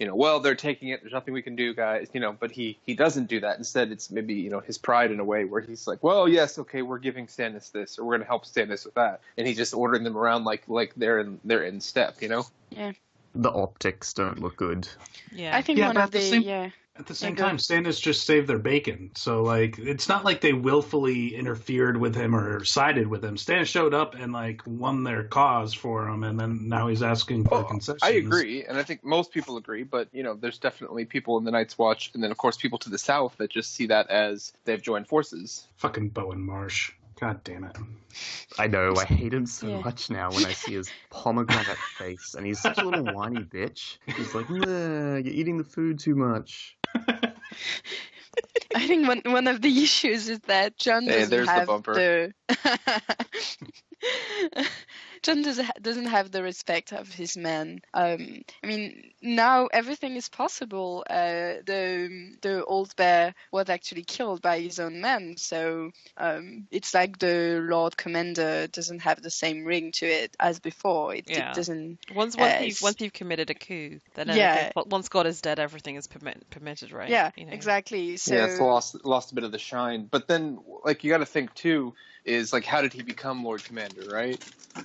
well, they're taking it. There's nothing we can do, guys. But he doesn't do that. Instead, it's maybe, his pride in a way where he's like, well, yes, okay, we're giving Stannis this, or we're going to help Stannis with that. And he's just ordering them around like they're in step, Yeah. The optics don't look good. Yeah. I think At the same time, Stannis just saved their bacon. So, like, it's not like they willfully interfered with him or sided with him. Stannis showed up and, like, won their cause for him, and then now he's asking for concessions. I agree, and I think most people agree, but, there's definitely people in the Night's Watch, and then, of course, people to the south that just see that as they've joined forces. Fucking Bowen Marsh. God damn it. I know, I hate him so much now when I see his pomegranate face, and he's such a little whiny bitch. He's like, nah, you're eating the food too much. I think one of the issues is that Jon doesn't have Jon doesn't have the respect of his men. I mean, now everything is possible. The old bear was actually killed by his own men, so it's like the Lord Commander doesn't have the same ring to it as before. It doesn't. Once you've committed a coup, then once God is dead, everything is permitted, right? Yeah, exactly. So it's lost a bit of the shine. But then, like, you got to think too, is like, how did he become Lord Commander, right?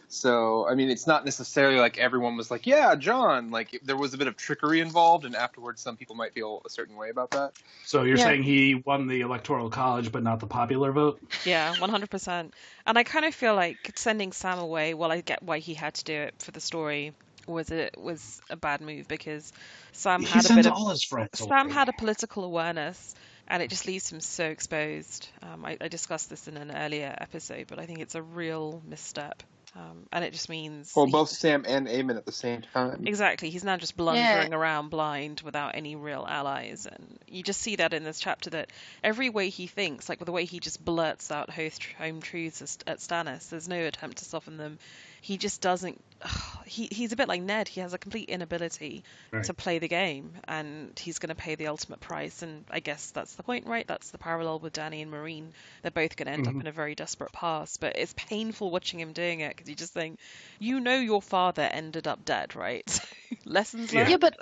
So, I mean, it's not necessarily like everyone was like, yeah, Jon. Like, there was a bit of trickery involved, and afterwards some people might feel a certain way about that. So you're saying he won the Electoral College but not the popular vote? Yeah, 100%. And I kind of feel like sending Sam away, while I get why he had to do it for the story, was a bad move, because Sam had a political awareness, and it just leaves him so exposed. I discussed this in an earlier episode, but I think it's a real misstep. And it just means... Well, both Sam and Aemon at the same time. Exactly. He's now just blundering around blind without any real allies. And you just see that in this chapter, that every way he thinks, like with the way he just blurts out home truths at Stannis, there's no attempt to soften them. He just doesn't he's a bit like Ned. He has a complete inability to play the game, and he's going to pay the ultimate price. And I guess that's the point, right? That's the parallel with Dany and Marine. They're both going to end up in a very desperate pass, but it's painful watching him doing it because you just think, your father ended up dead, right? Lessons learned. Yeah, but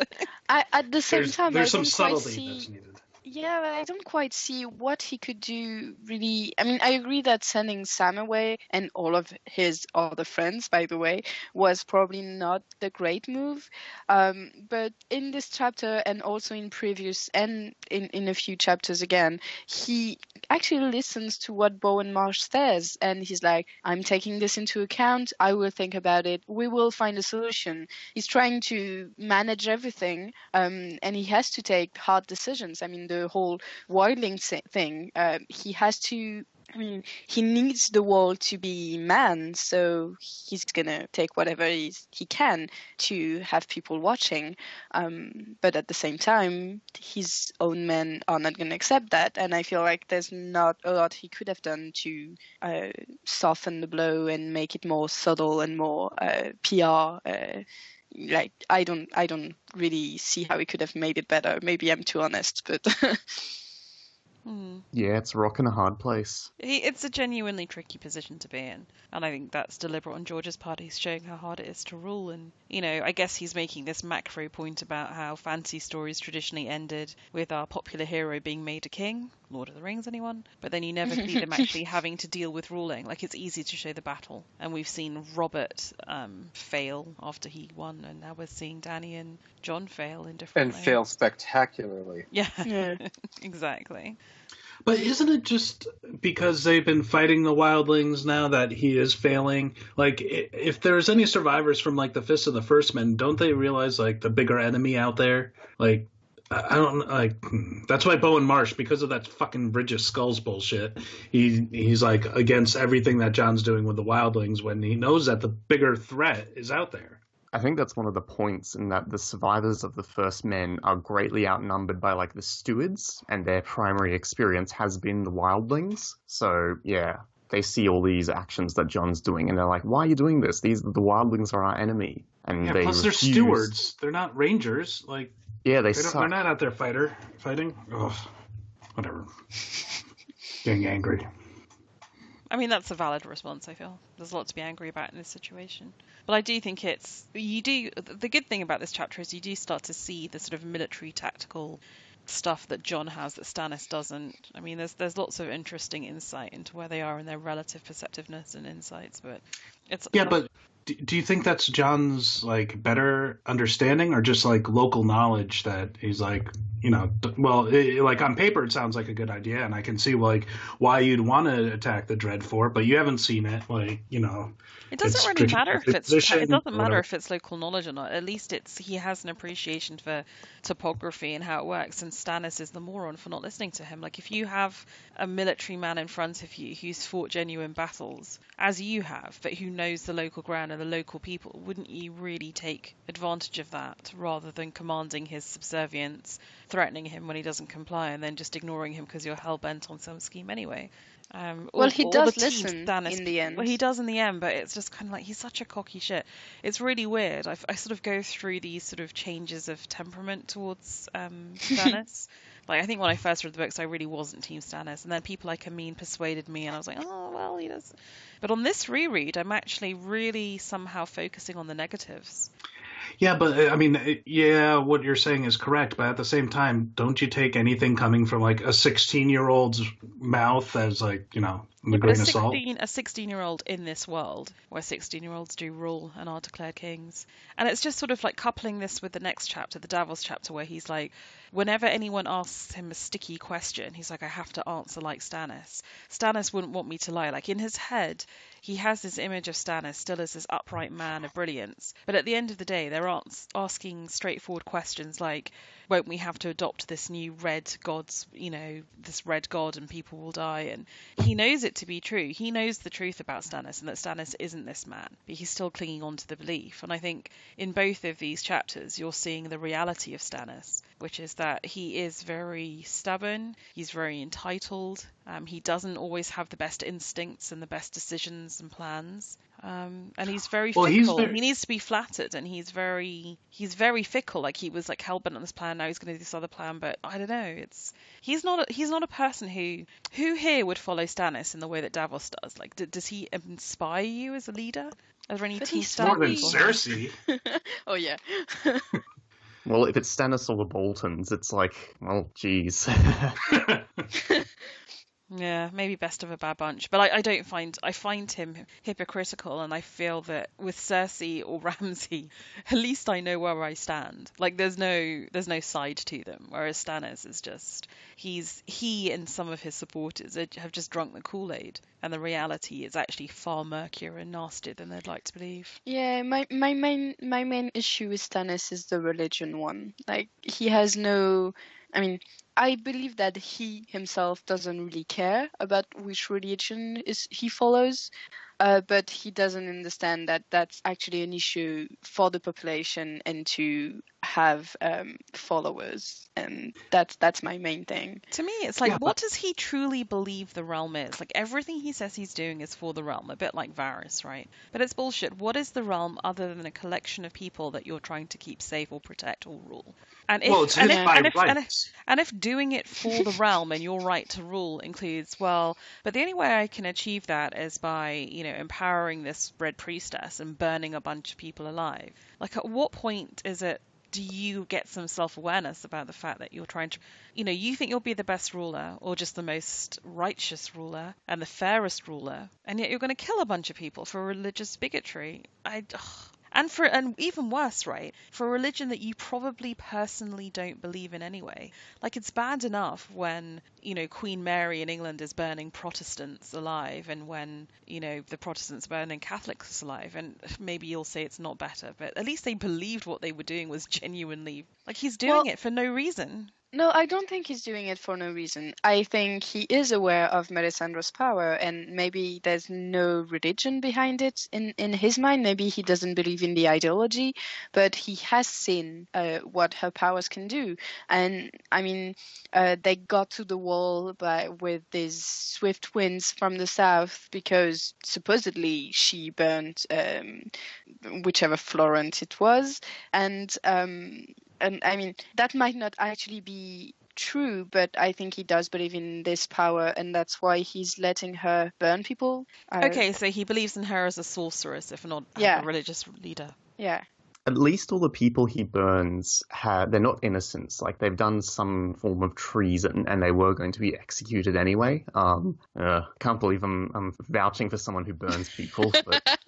at the same time, there's I some don't quite subtlety see. that's needed. Yeah, but I don't quite see what he could do, really. I mean, I agree that sending Sam away and all of his other friends, by the way, was probably not the great move. But in this chapter and also in previous and in a few chapters again, he actually listens to what Bowen Marsh says. And he's like, I'm taking this into account. I will think about it. We will find a solution. He's trying to manage everything, and he has to take hard decisions. I mean, the whole wildling thing, he has to. I mean, he needs the wall to be manned, so he's gonna take whatever he can to have people watching. But at the same time, his own men are not gonna accept that, and I feel like there's not a lot he could have done to soften the blow and make it more subtle and more PR. Like I don't really see how he could have made it better. Maybe I'm too honest, but Yeah, it's a rock and a hard place. It's a genuinely tricky position to be in, and I think that's deliberate on George's part. He's showing how hard it is to rule, and I guess he's making this macro point about how fantasy stories traditionally ended with our popular hero being made a king, Lord of the Rings, anyone? But then you never see them actually having to deal with ruling. Like, it's easy to show the battle, and we've seen Robert fail after he won, and now we're seeing Dany and Jon fail in different ways. Fail spectacularly. Yeah. Exactly. But isn't it just because they've been fighting the wildlings now that he is failing? Like, if there's any survivors from, like, the Fist of the First Men, don't they realize, like, the bigger enemy out there? Like, I don't, like, that's why Bowen Marsh, because of that fucking Bridge of Skulls bullshit, he's, like, against everything that Jon's doing with the wildlings when he knows that the bigger threat is out there. I think that's one of the points in that the survivors of the First Men are greatly outnumbered by, like, the stewards, and their primary experience has been the wildlings. So, yeah, they see all these actions that Jon's doing, and they're like, why are you doing this? The wildlings are our enemy. And Yeah, they plus refuse. they're stewards. They're not rangers. Like, yeah, they're suck. not out there fighting. Ugh, whatever. Getting angry. I mean, that's a valid response, I feel. There's a lot to be angry about in this situation. But I do think the good thing about this chapter is you do start to see the sort of military tactical stuff that Jon has that Stannis doesn't. I mean, there's lots of interesting insight into where they are and their relative perceptiveness and insights, but it's... Yeah, but do you think that's Jon's, like, better understanding or just, like, local knowledge that he's, like, like, on paper it sounds like a good idea, and I can see, like, why you'd want to attack the Dreadfort, but you haven't seen it, like, It doesn't really matter if it's local knowledge or not. At least he has an appreciation for topography and how it works, and Stannis is the moron for not listening to him. Like, if you have a military man in front of you who's fought genuine battles, as you have, but who knows the local ground and the local people, wouldn't you really take advantage of that rather than commanding his subservience, threatening him when he doesn't comply, and then just ignoring him because you're hell-bent on some scheme anyway? He does listen in the end. Well, he does in the end, but it's just kind of like he's such a cocky shit. It's really weird. I sort of go through these sort of changes of temperament towards Stannis. Like, I think when I first read the books, I really wasn't Team Stannis, and then people like Amin persuaded me, and I was like, oh, well, he does. But on this reread, I'm actually really somehow focusing on the negatives. Yeah, but I mean, yeah, what you're saying is correct, but at the same time, don't you take anything coming from, like, a 16-year-old's mouth as, like, the grain of salt? A 16-year-old in this world, where 16-year-olds do rule and are declared kings. And it's just sort of like coupling this with the next chapter, the Davos chapter, where he's like, whenever anyone asks him a sticky question, he's like, I have to answer like Stannis. Stannis wouldn't want me to lie. Like, in his head, he has this image of Stannis still as this upright man of brilliance. But at the end of the day, they're asking straightforward questions like, won't we have to adopt this new red god's, this red god and people will die? And he knows it to be true. He knows the truth about Stannis and that Stannis isn't this man, but he's still clinging on to the belief. And I think in both of these chapters, you're seeing the reality of Stannis, which is that he is very stubborn, he's very entitled, he doesn't always have the best instincts and the best decisions and plans. And he's very Well, fickle. He needs to be flattered, and he's very fickle. Like, he was like hell-bent on this plan. Now he's going to do this other plan, but I don't know. He's not a person who here would follow Stannis in the way that Davos does. Like, does he inspire you as a leader? Are there any But tea he's stands? more than very- Cersei. Oh yeah. Well, if it's Stannis or the Boltons, it's like, well, geez. Yeah, maybe best of a bad bunch. But I find him hypocritical, and I feel that with Cersei or Ramsay, at least I know where I stand. Like, there's no side to them. Whereas Stannis is just, he and some of his supporters have just drunk the Kool-Aid, and the reality is actually far murkier and nastier than they'd like to believe. Yeah, my main issue with Stannis is the religion one. Like, he has no. I mean, I believe that he himself doesn't really care about which religion he follows, but he doesn't understand that that's actually an issue for the population and to have followers, and that's my main thing. To me, it's like, what does he truly believe the realm is? Like, everything he says he's doing is for the realm, a bit like Varys, right? But it's bullshit. What is the realm other than a collection of people that you're trying to keep safe or protect or rule? And if doing it for the realm and your right to rule includes, well, but the only way I can achieve that is by, empowering this red priestess and burning a bunch of people alive. Like, at what point do you get some self-awareness about the fact that you're trying to, you think you'll be the best ruler or just the most righteous ruler and the fairest ruler, and yet you're going to kill a bunch of people for religious bigotry? And even worse, right, for a religion that you probably personally don't believe in anyway. Like, it's bad enough when, Queen Mary in England is burning Protestants alive, and when, the Protestants burning Catholics alive. And maybe you'll say it's not better, but at least they believed what they were doing was genuinely, like, he's doing it for no reason. No, I don't think he's doing it for no reason. I think he is aware of Melisandre's power, and maybe there's no religion behind it in his mind. Maybe he doesn't believe in the ideology, but he has seen what her powers can do. And I mean, they got to the wall with these swift winds from the south because supposedly she burned whichever Florent it was, and I mean, that might not actually be true, but I think he does believe in this power, and that's why he's letting her burn people. Okay, so he believes in her as a sorceress, if not a religious leader. Yeah. At least all the people he burns, they're not innocents. Like, they've done some form of treason, and they were going to be executed anyway. Can't believe I'm vouching for someone who burns people. But...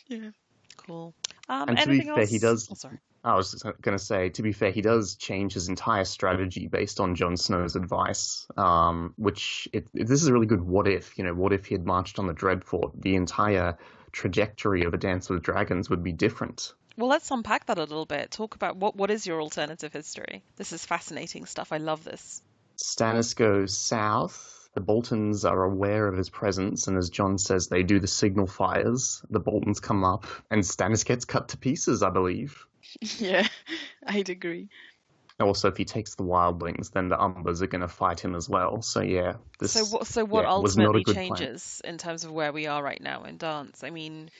Yeah. Cool. And to be fair, he does... Oh, sorry. I was going to say, to be fair, he does change his entire strategy based on Jon Snow's advice, this is a really good what if. What if he had marched on the Dreadfort? The entire trajectory of A Dance with Dragons would be different. Well, let's unpack that a little bit. Talk about what is your alternative history. This is fascinating stuff. I love this. Stannis goes south. The Boltons are aware of his presence, and as Jon says, they do the signal fires. The Boltons come up, and Stannis gets cut to pieces, I believe. Yeah, I'd agree. Also, if he takes the wildlings, then the Umbers are going to fight him as well. So yeah, what ultimately changes plan. In terms of where we are right now in Dance? I mean,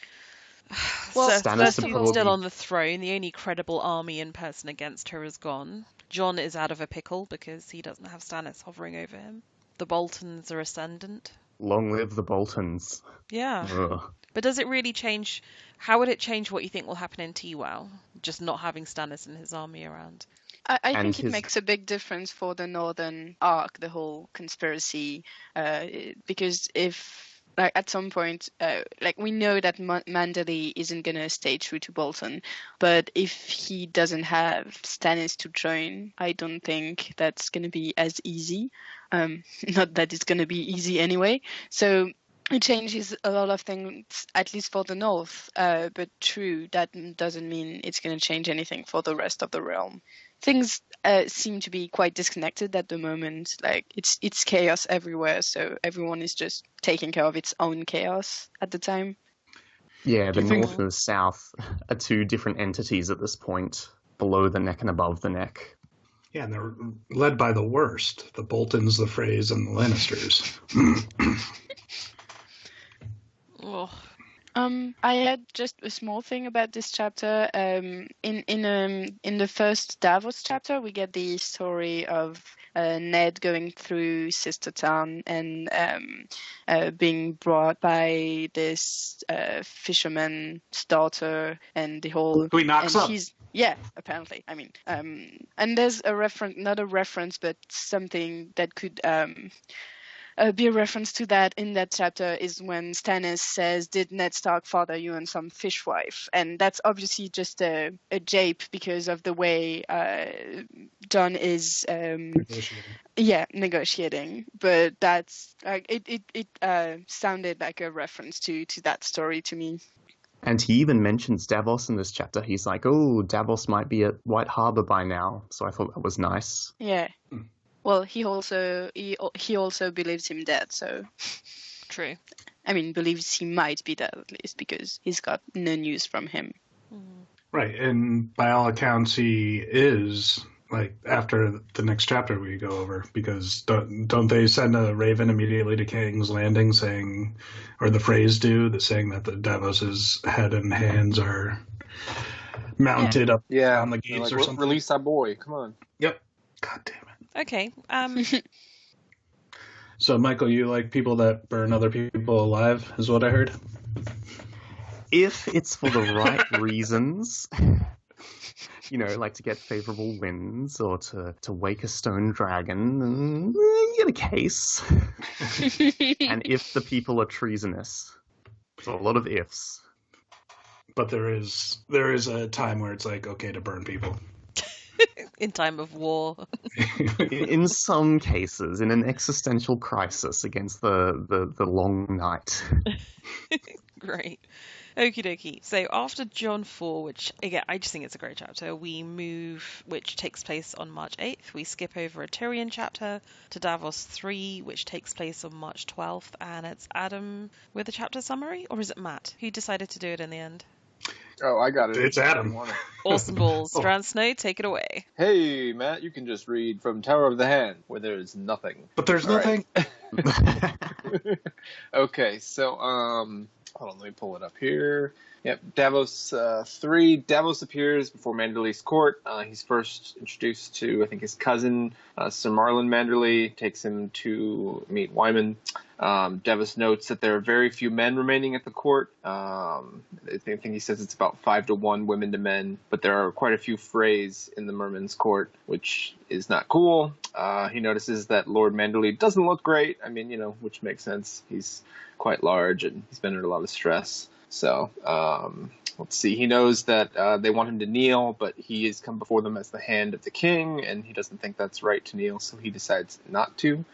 well, Cersei's still on the throne. The only credible army in person against her is gone. Jon is out of a pickle because he doesn't have Stannis hovering over him. The Boltons are ascendant. Long live the Boltons. Yeah. Ugh. But does it really change? How would it change what you think will happen in TWOW? Just not having Stannis and his army around. I think it makes a big difference for the Northern arc, the whole conspiracy, because if, like, at some point, we know that Manderley isn't going to stay true to Bolton, but if he doesn't have Stannis to join, I don't think that's going to be as easy. Not that it's going to be easy anyway. So it changes a lot of things, at least for the North. But true, that doesn't mean it's going to change anything for the rest of the realm. Things seem to be quite disconnected at the moment. Like, it's chaos everywhere, so everyone is just taking care of its own chaos at the time. Yeah, the North and the South are two different entities at this point, below the neck and above the neck. Yeah, and they're led by the worst, the Boltons, the Freys, and the Lannisters. Oh, I had just a small thing about this chapter. In the first Davos chapter, we get the story of Ned going through Sistertown and being brought by this fisherman's daughter and the whole. Who he knocks and up. Yeah, apparently. I mean, and there's a reference, not a reference, but something that could be a reference to that in that chapter is when Stannis says, "Did Ned Stark father you and some fishwife?" And that's obviously just a jape because of the way Jon is negotiating. But that's like it sounded like a reference to that story to me. And he even mentions Davos in this chapter. He's like, oh, Davos might be at White Harbor by now. So I thought that was nice. Yeah. Well, he also believes him dead, so true. I mean, believes he might be dead at least because he's got no news from him. Right, and by all accounts, he is, like, after the next chapter we go over, because don't they send a raven immediately to King's Landing saying, or the phrase saying that the Davos's head and hands are mounted up on the gates or something? Release our boy, come on. Yep. God damn it. Okay. So, Michael, you like people that burn other people alive, is what I heard? If it's for the right reasons, like to get favorable winds or to wake a stone dragon, you get a case. And if the people are treasonous. So a lot of ifs. But there is a time where it's like, okay to burn people. In time of war. In some cases, in an existential crisis against the long night. Great. Okie dokie. So after John 4, which, again, I just think it's a great chapter, we move, which takes place on March 8th. We skip over a Tyrion chapter to Davos 3, which takes place on March 12th. And it's Adam with a chapter summary? Or is it Matt? Who decided to do it in the end? Oh, I got it. It's Adam. Awesome balls. Drownedsnow, take it away. Hey, Matt, you can just read from Tower of the Hand, where there's nothing. But there's nothing? Okay, so, hold on, let me pull it up here. Yep, Davos 3. Davos appears before Manderley's court. He's first introduced to, I think, his cousin, Sir Marlon Manderley, takes him to meet Wyman. Davos notes that there are very few men remaining at the court. I think he says it's about 5-1 women to men, but there are quite a few Freys in the Merman's court, which is not cool. He notices that Lord Manderley doesn't look great. I mean, which makes sense. He's quite large and he's been under a lot of stress. So, let's see. He knows that they want him to kneel, but he has come before them as the hand of the king, and he doesn't think that's right to kneel, so he decides not to.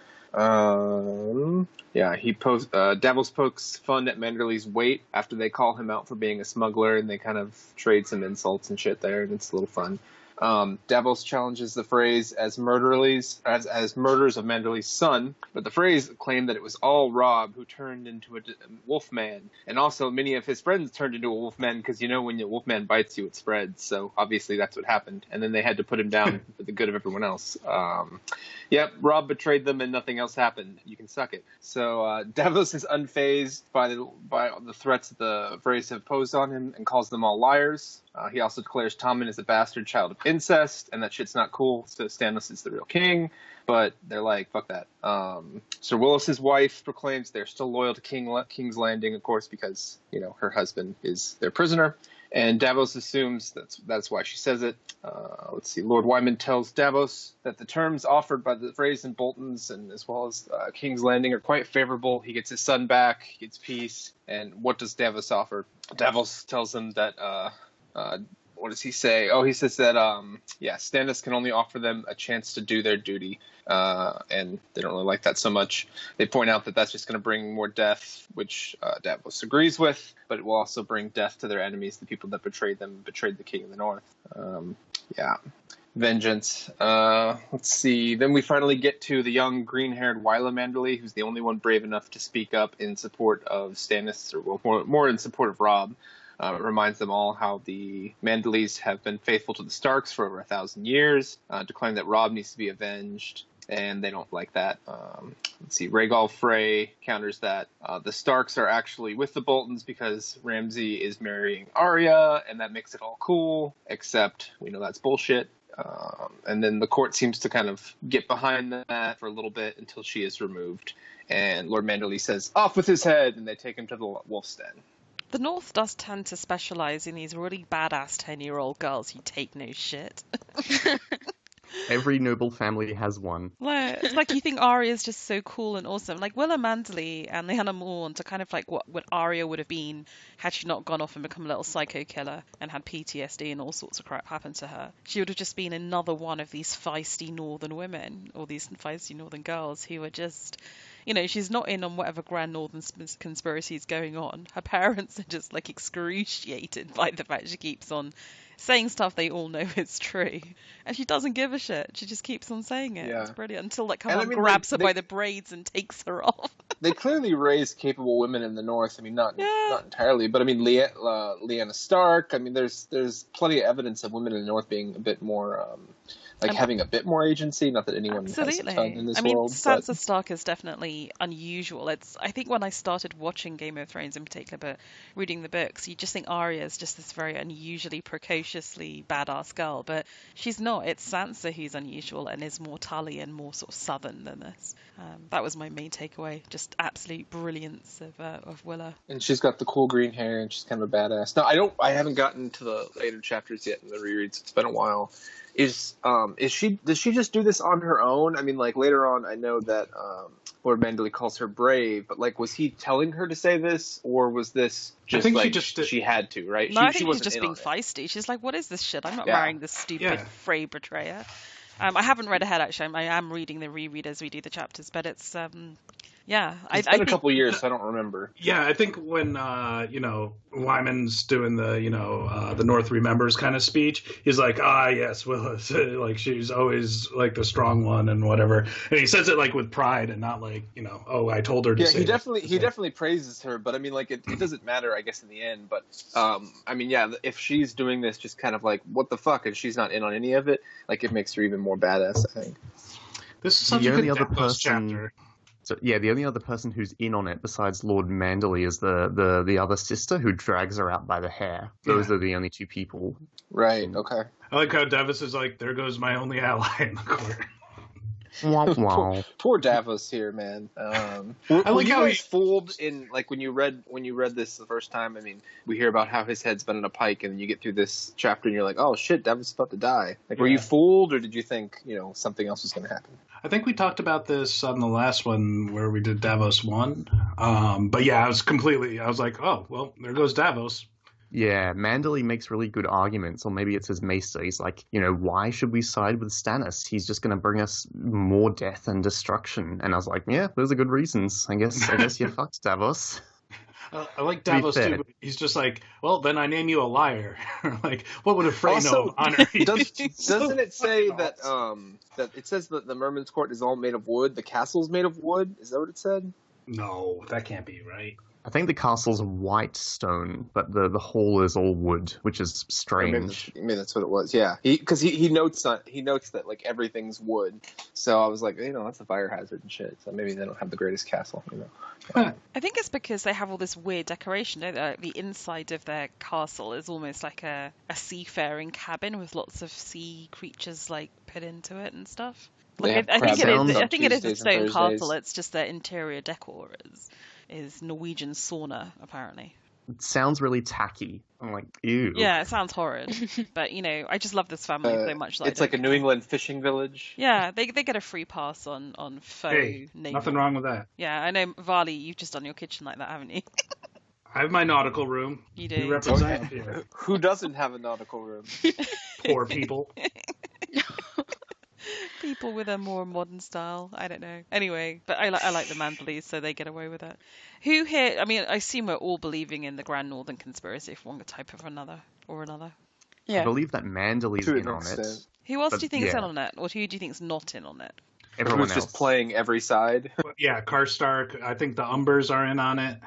Davos pokes fun at Manderley's weight after they call him out for being a smuggler, and they kind of trade some insults and shit there, and it's a little fun. Davos challenges the Freys as murderers of Manderley's son, but the Freys claim that it was all Robb who turned into a wolfman, and also many of his friends turned into a wolfman because when the wolfman bites you, it spreads. So obviously that's what happened, and then they had to put him down for the good of everyone else. Yep, Robb betrayed them, and nothing else happened. You can suck it. So Davos is unfazed by the threats that the Freys have posed on him, and calls them all liars. He also declares Tommen is a bastard child of incest, and that shit's not cool, so Stannis is the real king. But they're like, fuck that. Sir Willis's wife proclaims they're still loyal to King's Landing, of course, because, her husband is their prisoner. And Davos assumes that's why she says it. Let's see. Lord Wyman tells Davos that the terms offered by the Freys and Boltons, and as well as King's Landing, are quite favorable. He gets his son back, he gets peace. And what does Davos offer? Davos tells him that... what does he say? Oh, he says that, Stannis can only offer them a chance to do their duty, and they don't really like that so much. They point out that that's just going to bring more death, which Davos agrees with, but it will also bring death to their enemies, the people that betrayed the king of the north. Vengeance. Let's see. Then we finally get to the young green-haired Wylla Manderley, who's the only one brave enough to speak up in support of Stannis, or more in support of Robb. It reminds them all how the Manderleys have been faithful to the Starks for over 1,000 years, declaring that Robb needs to be avenged. and they don't like that. Let's see, Rhaegal Frey counters that the Starks are actually with the Boltons because Ramsay is marrying Arya, and that makes it all cool, except we know that's bullshit. And then the court seems to kind of get behind that for a little bit until she is removed. And Lord Manderley says, "Off with his head," and they take him to the Wolf's Den. The North does tend to specialise in these really badass 10-year-old girls who take no shit. Every noble family has one. It's like you think Arya is just so cool and awesome. Like Wylla Manderley and Lyanna Mormont are kind of like what Arya would have been had she not gone off and become a little psycho killer and had PTSD and all sorts of crap happen to her. She would have just been another one of these feisty northern women, or these feisty northern girls who are just... she's not in on whatever grand northern conspiracy is going on. Her parents are just like excruciated by the fact she keeps on saying stuff they all know is true, and she doesn't give a shit. She just keeps on saying it. Yeah. It's brilliant until grabs her by the braids and takes her off. They clearly raise capable women in the North. I mean, not entirely, but I mean, Lyanna Stark. I mean, there's plenty of evidence of women in the North being a bit more. Having a bit more agency, not that anyone has a ton in this world. Sansa Stark is definitely unusual. I think when I started watching Game of Thrones in particular, but reading the books, you just think Arya is just this very unusually, precociously badass girl, but she's not. It's Sansa who's unusual and is more Tully and more sort of southern than this. That was my main takeaway. Just absolute brilliance of Wylla. And she's got the cool green hair, and she's kind of a badass. No, I haven't gotten to the later chapters yet in the rereads. It's been a while. Does she just do this on her own? I mean, like later on, I know that Lord Manderley calls her brave, but like, was he telling her to say this, or was this just she had to, right? No, I think she's just being feisty. She's like, "What is this shit? I'm not marrying this stupid Frey betrayer." I haven't read ahead actually. I am reading the reread as we do the chapters, but it's it's been a couple years, so I don't remember. Yeah, I think when Wyman's doing the North remembers kind of speech, he's like, yes, Wylla, like she's always like the strong one and whatever, and he says it like with pride and not like I told her to say. He definitely praises her, but I mean, like it doesn't matter, I guess, in the end. But I mean, yeah, if she's doing this just kind of like what the fuck, and she's not in on any of it, like it makes her even more badass, I think. This is such a good chapter. So yeah, the only other person who's in on it besides Lord Manderley is the other sister who drags her out by the hair. Those are the only two people. Right. Okay. I like how Davos is like, there goes my only ally in the court. Poor Davos here, man. I like how he's fooled in like when you read this the first time. I mean, we hear about how his head's been in a pike, and then you get through this chapter, and you're like, oh shit, Davos is about to die. Like, were you fooled, or did you think something else was going to happen? I think we talked about this on the last one where we did Davos 1. But yeah, I was like, oh well, there goes Davos. Yeah, Manderley makes really good arguments, or maybe it's his maester. He's like, why should we side with Stannis? He's just going to bring us more death and destruction. And I was like, yeah, those are good reasons. I guess you fucked, Davos. I like Davos too, but he's just like, well, then I name you a liar. Like, what would a Frey know of honor? Doesn't it say that that it says that the Merman's Court is all made of wood? The castle's made of wood? Is that what it said? No, that can't be right. I think the castle's white stone, but the hall is all wood, which is strange. Maybe that's what it was. Yeah, because he notes that like everything's wood. So I was like, that's a fire hazard and shit. So maybe they don't have the greatest castle. I think it's because they have all this weird decoration. The inside of their castle is almost like a seafaring cabin with lots of sea creatures like put into it and stuff. Like I think it is a stone castle. It's just their interior decor is Norwegian sauna, apparently. It sounds really tacky. I'm like, ew. Yeah, it sounds horrid. But, I just love this family so much. It's like a New England fishing village. Yeah, they get a free pass on faux naval. Nothing wrong with that. Yeah, I know, Varley, you've just done your kitchen like that, haven't you? I have my nautical room. You do. You represent here. Who doesn't have a nautical room? Poor people. People with a more modern style. I don't know. Anyway, but I like the Manderleys, so they get away with it. Who here? I mean, I assume we're all believing in the Grand Northern Conspiracy for one type of another. Yeah. I believe that Manderley's in on it. Who else do you think is in on it, or who do you think is not in on it? Everyone else. Just playing every side. Yeah, Karstark. I think the Umbers are in on it.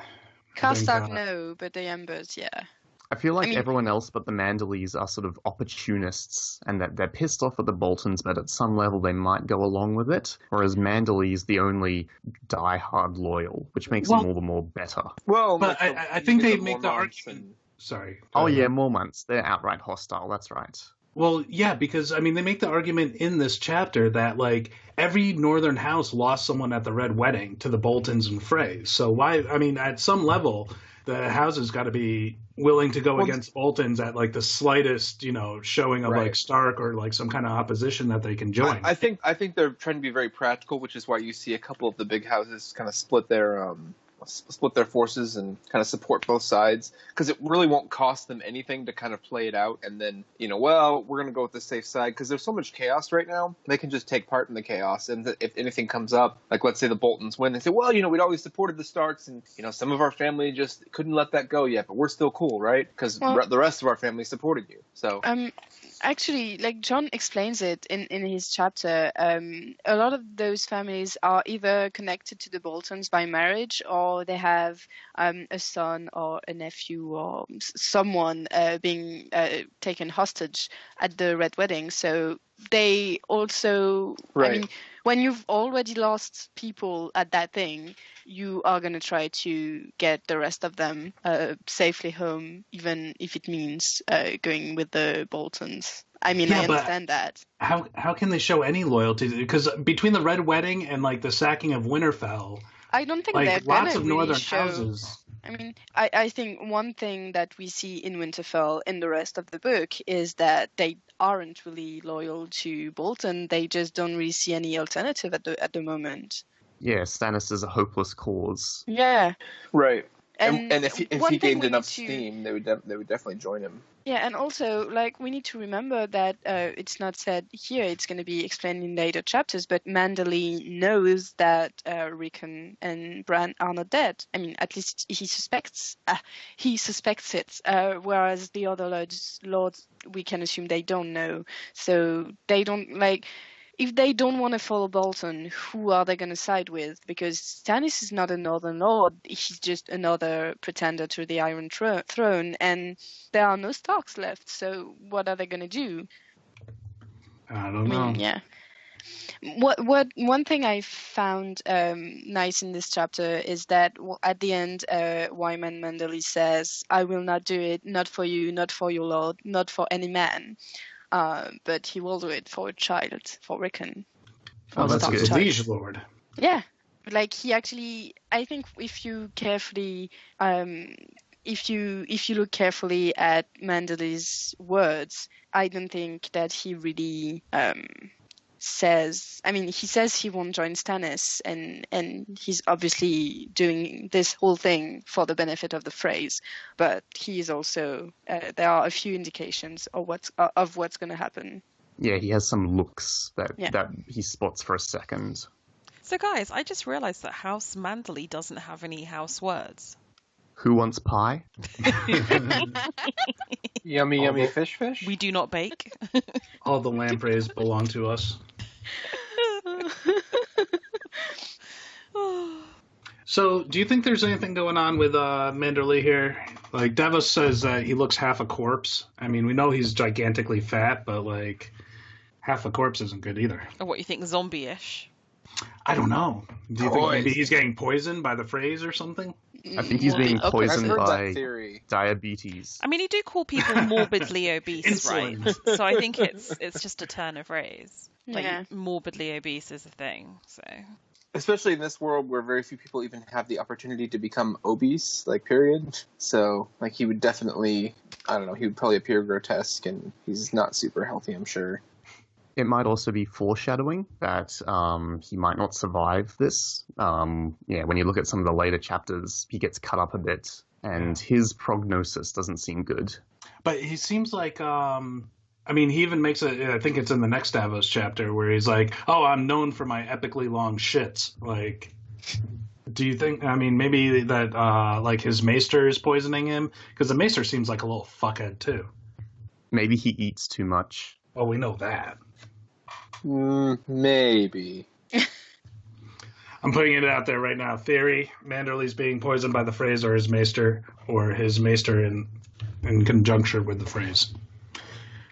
Karstark, no, but the Embers, yeah. I feel like I mean- everyone else but the Manderleys are sort of opportunists, and that they're pissed off at the Boltons, but at some level they might go along with it. Whereas Manderley's the only die-hard loyal, which makes them all the more better. Well, But like I think they make the Mormonts argument. Sorry. Oh yeah, Mormonts. They're outright hostile. That's right. Well, yeah, because I mean, they make the argument in this chapter that like every Northern house lost someone at the Red Wedding to the Boltons and Freys. So why? I mean, at some level, the houses got to be willing to go against Boltons at like the slightest, showing of like Stark or like some kind of opposition that they can join. I think they're trying to be very practical, which is why you see a couple of the big houses kind of split their forces and kind of support both sides, because it really won't cost them anything to kind of play it out and then, well, we're going to go with the safe side because there's so much chaos right now. They can just take part in the chaos, and if anything comes up, like let's say the Boltons win, they say, well, we'd always supported the Starks, and some of our family just couldn't let that go yet, but we're still cool, right? Because the rest of our family supported you. So actually, like Jon explains it in his chapter, a lot of those families are either connected to the Boltons by marriage, or they have a son or a nephew or someone being taken hostage at the Red Wedding. So they also, I mean, when you've already lost people at that thing, you are going to try to get the rest of them safely home, even if it means going with the Boltons. I mean, I understand that. How can they show any loyalty? Because between the Red Wedding and like the sacking of Winterfell, I don't think like they're lots of really northern show. houses. I mean, I think one thing that we see in Winterfell in the rest of the book is that they aren't really loyal to Bolton. They just don't really see any alternative at the moment. Yeah, Stannis is a hopeless cause. Yeah. Right. And if he gained enough steam, steam, they would definitely join him. Yeah, and also, like, we need to remember that it's not said here, it's going to be explained in later chapters, but Manderley knows that Rickon and Bran are not dead. I mean, at least he suspects it, whereas the other lords, we can assume they don't know. So they don't, like... If they don't want to follow Bolton, who are they going to side with? Because Stannis is not a Northern Lord. He's just another pretender to the Iron Throne, and there are no Starks left. So what are they going to do? I don't know. Yeah. One thing I found nice in this chapter is that at the end, Wyman Manderley says, "I will not do it, not for you, not for your lord, not for any man." But he will do it for a child, for Rickon. Oh, that's good. Liege Lord. Yeah, like he actually. I think if you carefully, if you look carefully at Manderley's words, I don't think that he really says. I mean, he says he won't join Stannis, and he's obviously doing this whole thing for the benefit of the Freys. But he is also there are a few indications of what's going to happen. Yeah, he has some looks that he spots for a second. So, guys, I just realised that House Manderley doesn't have any house words. Who wants pie? Yummy, yummy fish. We do not bake. All the lampreys belong to us. So, do you think there's anything going on with Manderley here? Like, Davos says he looks half a corpse. I mean, we know he's gigantically fat, but, like, half a corpse isn't good either. Or what you think, zombie-ish? I don't know. Do you think maybe he's getting poisoned by the Freys or something? I think he's being poisoned by theory. diabetes. I mean, you do call people morbidly obese, right? Insulin. So I think it's just a turn of phrase. Like, morbidly obese is a thing, so... Especially in this world where very few people even have the opportunity to become obese, like, period. So, like, he would definitely, I don't know, he would probably appear grotesque, and he's not super healthy, I'm sure. It might also be foreshadowing that he might not survive this. When you look at some of the later chapters, he gets cut up a bit, and his prognosis doesn't seem good. But he seems like... I mean, he even makes I think it's in the next Davos chapter where he's like, "Oh, I'm known for my epically long shits." Like, do you think? I mean, maybe that like his maester is poisoning him, because the maester seems like a little fuckhead too. Maybe he eats too much. Oh, we know that. Maybe. I'm putting it out there right now. Theory: Manderley's being poisoned by the Freys or his maester and in conjunction with the phrase.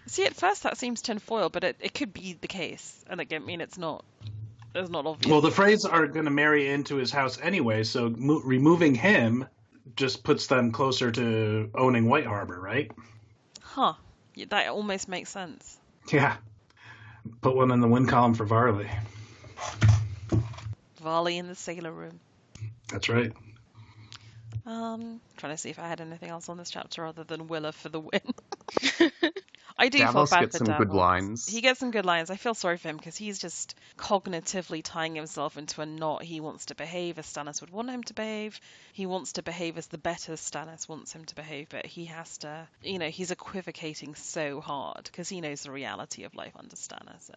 See, at first that seems tinfoil, but it could be the case. And again, I mean, it's not obvious. Well, the Freys are going to marry into his house anyway, so removing him just puts them closer to owning White Harbor, right? Huh. Yeah, that almost makes sense. Yeah. Put one in the win column for Varley. Varley in the sailor room. That's right. Trying to see if I had anything else on this chapter other than Wylla for the win. I do Davos feel bad gets for some Davos. good lines. He gets some good lines. I feel sorry for him because he's just cognitively tying himself into a knot. He wants to behave as Stannis would want him to behave. He wants to behave as the better Stannis wants him to behave, but he has to, he's equivocating so hard because he knows the reality of life under Stannis.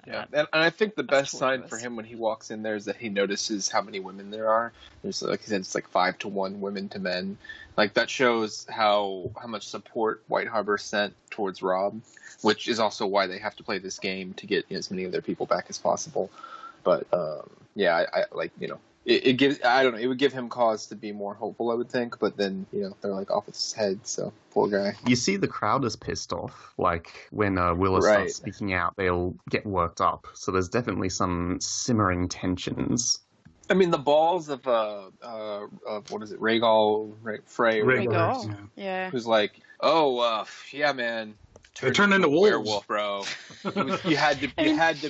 And I think the best sign torturous. for him when he walks in there is that he notices how many women there are. There's, like he said, it's like 5 to 1 women to men. Like, that shows how much support White Harbor sent towards Robb, which is also why they have to play this game to get as many of their people back as possible. But it gives, I don't know, it would give him cause to be more hopeful, I would think. But then they're like off his head, so poor guy. You see the crowd is pissed off. Like, when Wylla starts speaking out, they'll get worked up. So there's definitely some simmering tensions. I mean, the balls of what is it, Rhaegal, Frey, Rhaegal. Yeah. who's like, yeah, man. They turned into wolves, werewolf, bro. You had to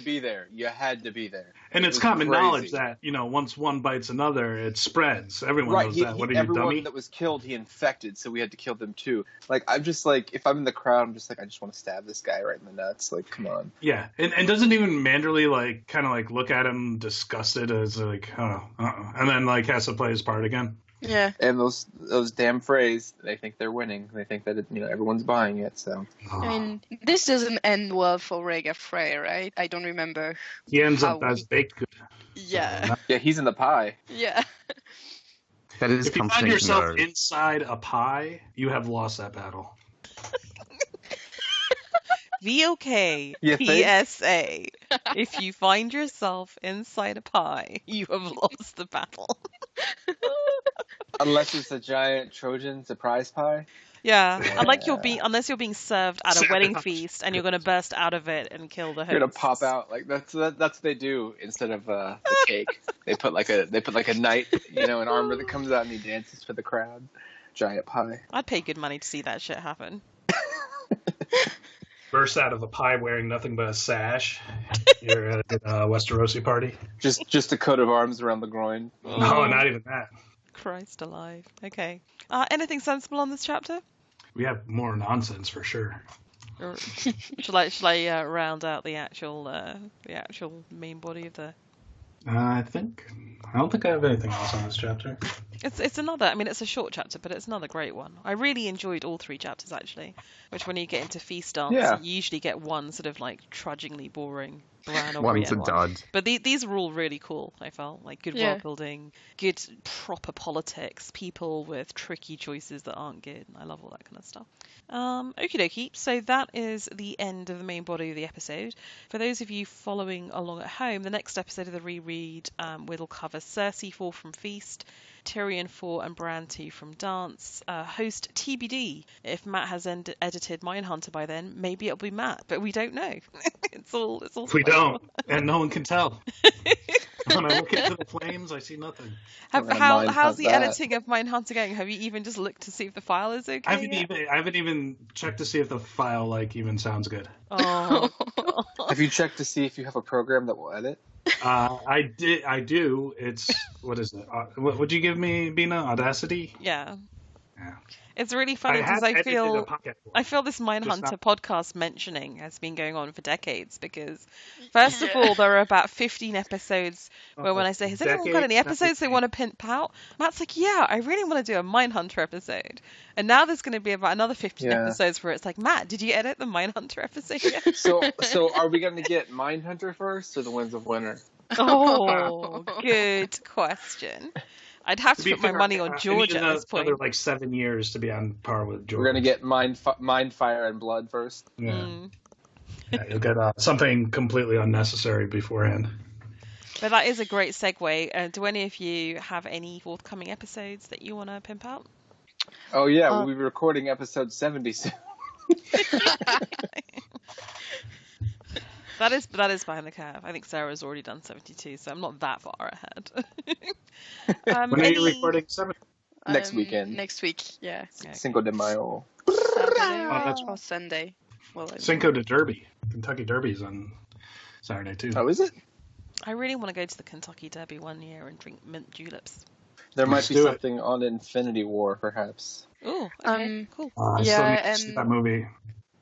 be there. You had to be there. And it's common knowledge that once one bites another, it spreads. Everyone knows that. What are you, dummy? Everyone that was killed, he infected, so we had to kill them too. Like, I'm just like, if I'm in the crowd, I'm just like, I just want to stab this guy right in the nuts. Like, come on. Yeah, and doesn't even Manderley kind of look at him disgusted as like, and then has to play his part again. Yeah. And those damn Freys, they think they're winning. They think that everyone's buying it. So I mean, this doesn't end well for Rhaegar Frey, right? I don't remember. He ends up as baked good. Yeah. Yeah, he's in the pie. Yeah. That is if you comforting find yourself to know. inside a pie, you have lost that battle. VOK You think? PSA. If you find yourself inside a pie, you have lost the battle. Unless it's a giant Trojan surprise pie. Yeah, Yeah. unless you're being served at a wedding feast and you're going to burst out of it and kill the host. You're gonna pop out like that's what they do instead of the cake. They put like a knight, in armor that comes out and he dances for the crowd. Giant pie. I'd pay good money to see that shit happen. Burst out of a pie wearing nothing but a sash. You're at a Westerosi party. Just a coat of arms around the groin. No, not even that. Christ alive. Okay. Anything sensible on this chapter? We have more nonsense for sure. Or shall I round out the actual main body of the? I don't think I have anything else on this chapter. It's another. I mean, it's a short chapter, but it's another great one. I really enjoyed all 3 chapters actually. Which, when you get into Feast Dance, you usually get one sort of trudgingly boring Bran or One's a Brienne dud. one. But these were all really cool. I felt like good world building, good proper politics, people with tricky choices that aren't good. I love all that kind of stuff. Okie dokie. So that is the end of the main body of the episode. For those of you following along at home, the next episode of the reread will cover Cersei 4 from Feast, Tyrion 4 and Bran 2 from Dance. Host TBD. If Matt has edited Mindhunter by then, maybe it'll be Matt, but we don't know. It's all. We don't, and no one can tell. When I look into the flames, I see nothing. How's the editing of Mindhunter going? Have you even just looked to see if the file is okay? I haven't even checked to see if the file even sounds good. Oh. Have you checked to see if you have a program that will edit? I do. It's what is it? What would you give me, Bina? Audacity? Yeah. Yeah. It's really funny because I feel this Mindhunter not... podcast mentioning has been going on for decades because, first of all, there are about 15 episodes where when I say, has anyone got any episodes they want to pimp out? Matt's like, yeah, I really want to do a Mindhunter episode. And now there's going to be about another 15 episodes where it's like, Matt, did you edit the Mindhunter episode yet? So are we going to get Mindhunter first or the Winds of Winter? Oh, good question. I'd have to put my money on George at this point. Another 7 years to be on par with George. We're gonna get Mind, Fire, and Blood first. Yeah, yeah, you'll get something completely unnecessary beforehand. But that is a great segue. Do any of you have any forthcoming episodes that you want to pimp out? Oh yeah, we'll be recording episode 70 soon. That is behind the curve. I think Sarah's already done 72, so I'm not that far ahead. When are you recording 7? Next weekend. Next week, yeah. Okay. Cinco de Mayo. Saturday that's- or Sunday. Well, Cinco de Derby. Kentucky Derby's on Saturday too. Oh, is it? I really want to go to the Kentucky Derby one year and drink mint juleps. There might Let's be do it. something on Infinity War, perhaps. Oh, okay, cool. I still Yeah, need to see and- that movie.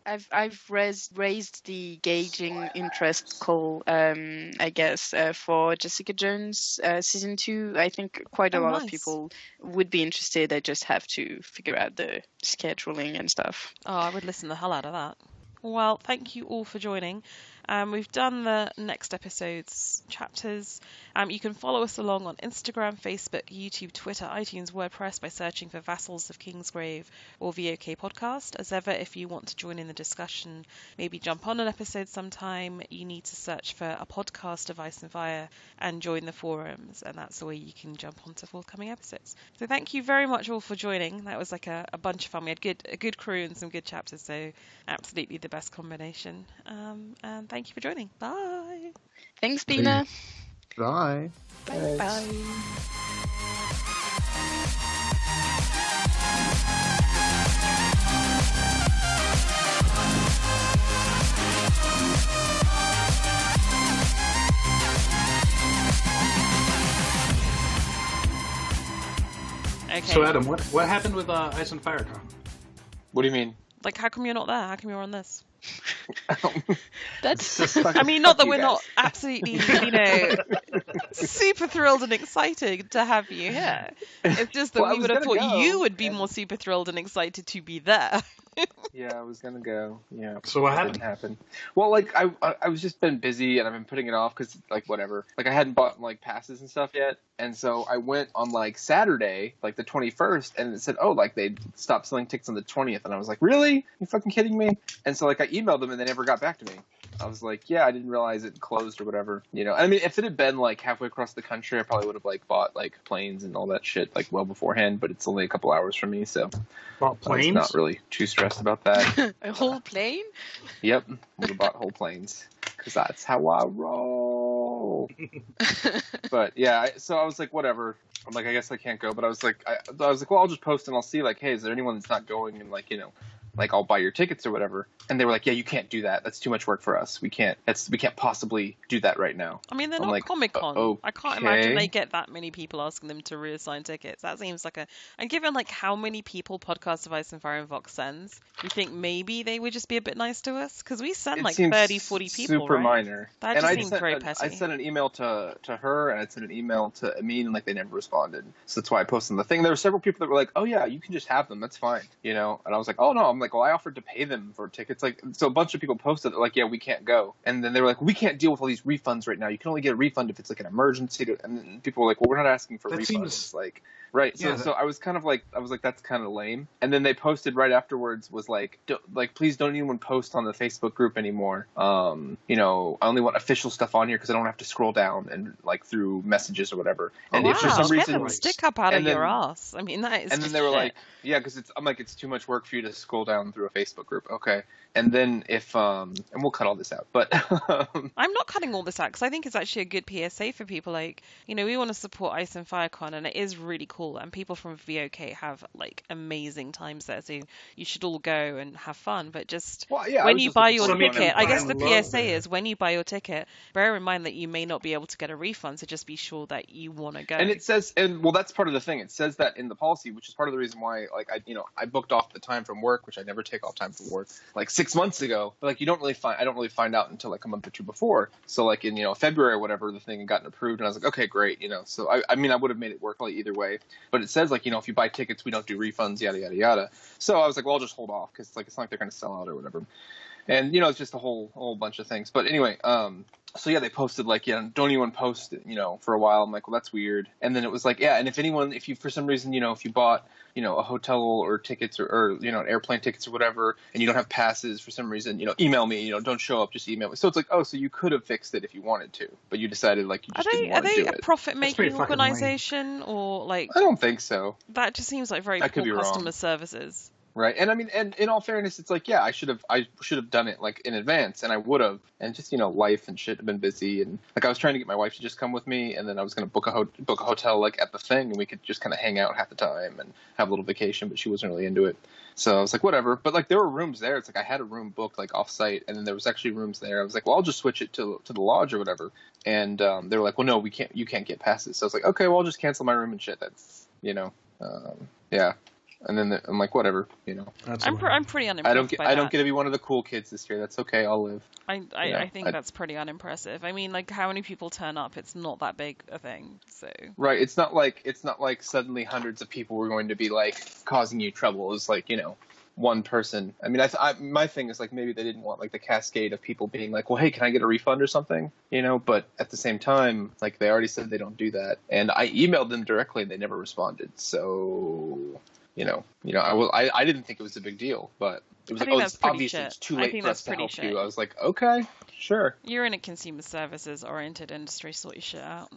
I've raised the gauging interest call, I guess, for Jessica Jones season 2. I think quite a lot of Nice. people would be interested. They just have to figure out the scheduling and stuff. Oh, I would listen the hell out of that. Well, thank you all for joining. We've done the next episode's chapters. You can follow us along on Instagram, Facebook, YouTube, Twitter, iTunes, WordPress by searching for Vassals of Kingsgrave or VOK Podcast. As ever, if you want to join in the discussion, maybe jump on an episode sometime, you need to search for a podcast of Ice and Fire and join the forums, and that's the way you can jump onto forthcoming episodes. So thank you very much all for joining. That was like a bunch of fun. We had a good crew and some good chapters, so absolutely the best combination. And thank you for joining. Bye. Thanks, Bina. Bye. Bye. Okay. So Adam, what happened with Ice and Fire Con? What do you mean? Like, how come you're not there? How come you're on this? That's I mean, not that we're not absolutely, super thrilled and excited to have you here. It's just that Well, I we was would have gonna thought go, you would be and- more super thrilled and excited to be there. Yeah, I was gonna go. Yeah. So what it happened? Didn't happen. Well, like I was just been busy and I've been putting it off because like whatever. Like I hadn't bought like passes and stuff yet, and so I went on like Saturday, like the 21st, and it said, oh, like they stopped selling tickets on the 20th, and I was like, really? You fucking kidding me? And so like I emailed them and they never got back to me. I was like, yeah, I didn't realize it closed or whatever. I mean, if it had been like halfway across the country, I probably would have like bought like planes and all that shit like well beforehand. But it's only a couple hours from me, so Bought I was planes? not really too stressed about that. a whole plane. Yep, would have bought whole planes because that's how I roll. But yeah, so I was like, whatever. I'm like, I guess I can't go. But I was like, well, I'll just post and I'll see. Like, hey, is there anyone that's not going? And like, like I'll buy your tickets or whatever. And they were like, yeah, you can't do that. That's too much work for us. We can't possibly do that right now. I mean, they're I'm not like, Comic-Con. I can't imagine okay. they get that many people asking them to reassign tickets. That seems like and given like how many people Podcast of Ice and Fire and Vox sends, you think maybe they would just be a bit nice to us? Because we send It like seems 30, 40 people, super right? minor. That And just I seems sent very I petty. sent an email to her and I sent an email to Amin and like they never responded. So that's why I posted the thing. There were several people that were like, oh yeah, you can just have them. That's fine. And I was like, oh no. I'm like, well, I offered to pay them for tickets. Like, so a bunch of people posted that like, yeah, we can't go. And then they were like, we can't deal with all these refunds right now. You can only get a refund if it's like an emergency. And then people were like, well, we're not asking for That refunds. seems- Like, right. So, Yeah, so I was kind of like, that's kind of lame. And then they posted right afterwards was like, please don't anyone post on the Facebook group anymore. I only want official stuff on here because I don't have to scroll down and like through messages or whatever. And wow, if for some get reason, the stick up out of and then- your ass. I mean, that is. and then just they were shit. like, yeah, because I'm like, it's too much work for you to scroll down through a Facebook group. Okay. And then if, and we'll cut all this out, but, I'm not cutting all this out because I think it's actually a good PSA for people. Like, we want to support Ice and Firecon, and it is really cool. And people from VOK have like amazing times there, so you should all go and have fun. But just well, yeah, I when was you just buy looking your forward to going ticket, I guess the I love PSA it. is when you buy your ticket, bear in mind that you may not be able to get a refund. So just be sure that you want to go. And it says, well, that's part of the thing. It says that in the policy, which is part of the reason why, like, I booked off the time from work, which I never take off time from work, like 6 months ago. But like, I don't really find out until like a month or two before. So like in February or whatever, the thing had gotten approved, and I was like, okay, great, So I mean, I would have made it work like either way. But it says like, if you buy tickets, we don't do refunds, yada yada yada. So I was like, well, I'll just hold off because like it's not like they're going to sell out or whatever. And, you know, it's just a whole bunch of things. But anyway, so yeah, they posted like, yeah, don't anyone post it, you know, for a while. I'm like, well, that's weird. And then it was like, yeah, and if you, for some reason, you know, if you bought, you know, a hotel or tickets or you know, airplane tickets or whatever, and you don't have passes for some reason, you know, email me, you know, don't show up, just email me. So it's like, oh, so you could have fixed it if you wanted to, but you decided like you just didn't want to do Are they it. a profit-making pretty fucking lame. organization, or like I don't think so. that just seems like very I could poor be customer wrong. services. Right. And I mean, and in all fairness, it's like, yeah, I should have done it like in advance, and I would have, and just, you know, life and shit have been busy, and like I was trying to get my wife to just come with me, and then I was going to book a hotel like at the thing, and we could just kind of hang out half the time and have a little vacation, but she wasn't really into it. So I was like, whatever. But like there were rooms there. It's like I had a room booked like off site, and then there was actually rooms there. I was like, well, I'll just switch it to the lodge or whatever. And they were like, well, no, you can't get passes. So I was like, okay, well, I'll just cancel my room and shit. That's, you know, yeah. And then I'm like, whatever, you know. I'm pretty unimpressed. I don't get to be one of the cool kids this year. That's okay. I'll live. I think that's pretty unimpressive. I mean, like, how many people turn up? It's not that big a thing, so. Right. It's not like suddenly hundreds of people were going to be like causing you trouble. It's like, you know, one person. I mean, my thing is like maybe they didn't want like the cascade of people being like, well, hey, can I get a refund or something? You know, but at the same time, like they already said they don't do that, and I emailed them directly and they never responded. So. You know, I didn't think it was a big deal, but it was obviously it's too late for us to help you. I was like, okay, sure. You're in a consumer services oriented industry, sort your shit out.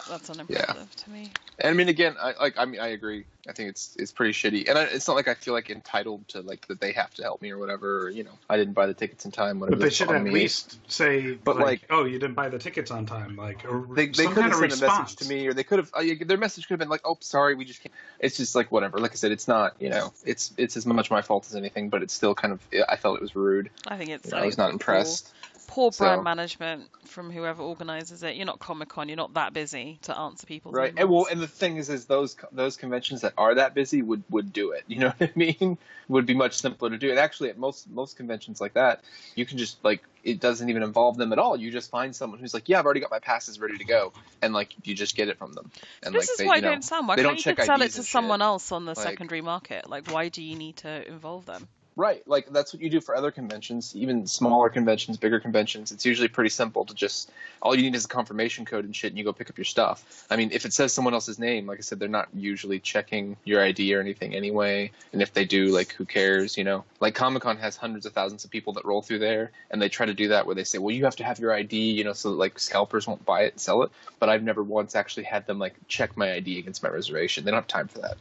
That's unimpressive to me. And I mean, again, I agree. I think it's pretty shitty, and it's not like I feel like entitled to like that they have to help me or whatever. Or, you know, I didn't buy the tickets in time. Whatever. But they should at least say, but like, oh, you didn't buy the tickets on time, like, or they could have sent a message to me, or they could have their message could have been like, oh, sorry, we just can't. It's just like whatever. Like I said, it's not, you know, it's as much my fault as anything, but it's still kind of, I felt it was rude. I think it's. I was not impressed. Poor brand management from whoever organizes it. You're not Comic-Con. You're not that busy to answer people's right. emails. And the thing is those conventions that are that busy would do it. You know what I mean? Would be much simpler to do. And actually, at most conventions like that, you can just like it doesn't even involve them at all. You just find someone who's like, yeah, I've already got my passes ready to go, and like you just get it from them. And this is why I don't understand. Why can't you just sell it to someone shit. else on the secondary market? Like, why do you need to involve them? Right, like that's what you do for other conventions, even smaller conventions, bigger conventions. It's usually pretty simple to just, all you need is a confirmation code and shit, and you go pick up your stuff. I mean, if it says someone else's name, like I said, they're not usually checking your ID or anything anyway. And if they do, like, who cares, you know? Like Comic-Con has hundreds of thousands of people that roll through there, and they try to do that where they say, well, you have to have your ID, you know, so that, like, scalpers won't buy it and sell it. But I've never once actually had them, like, check my ID against my reservation. They don't have time for that.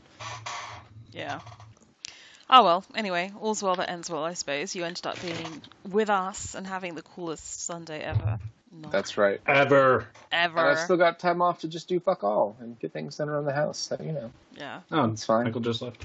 Yeah. Oh well, anyway, all's well that ends well, I suppose. You ended up being with us and having the coolest Sunday ever. No. That's right. Ever. And I still got time off to just do fuck all and get things done around the house, so, you know. Yeah. Oh, it's fine. Michael just left.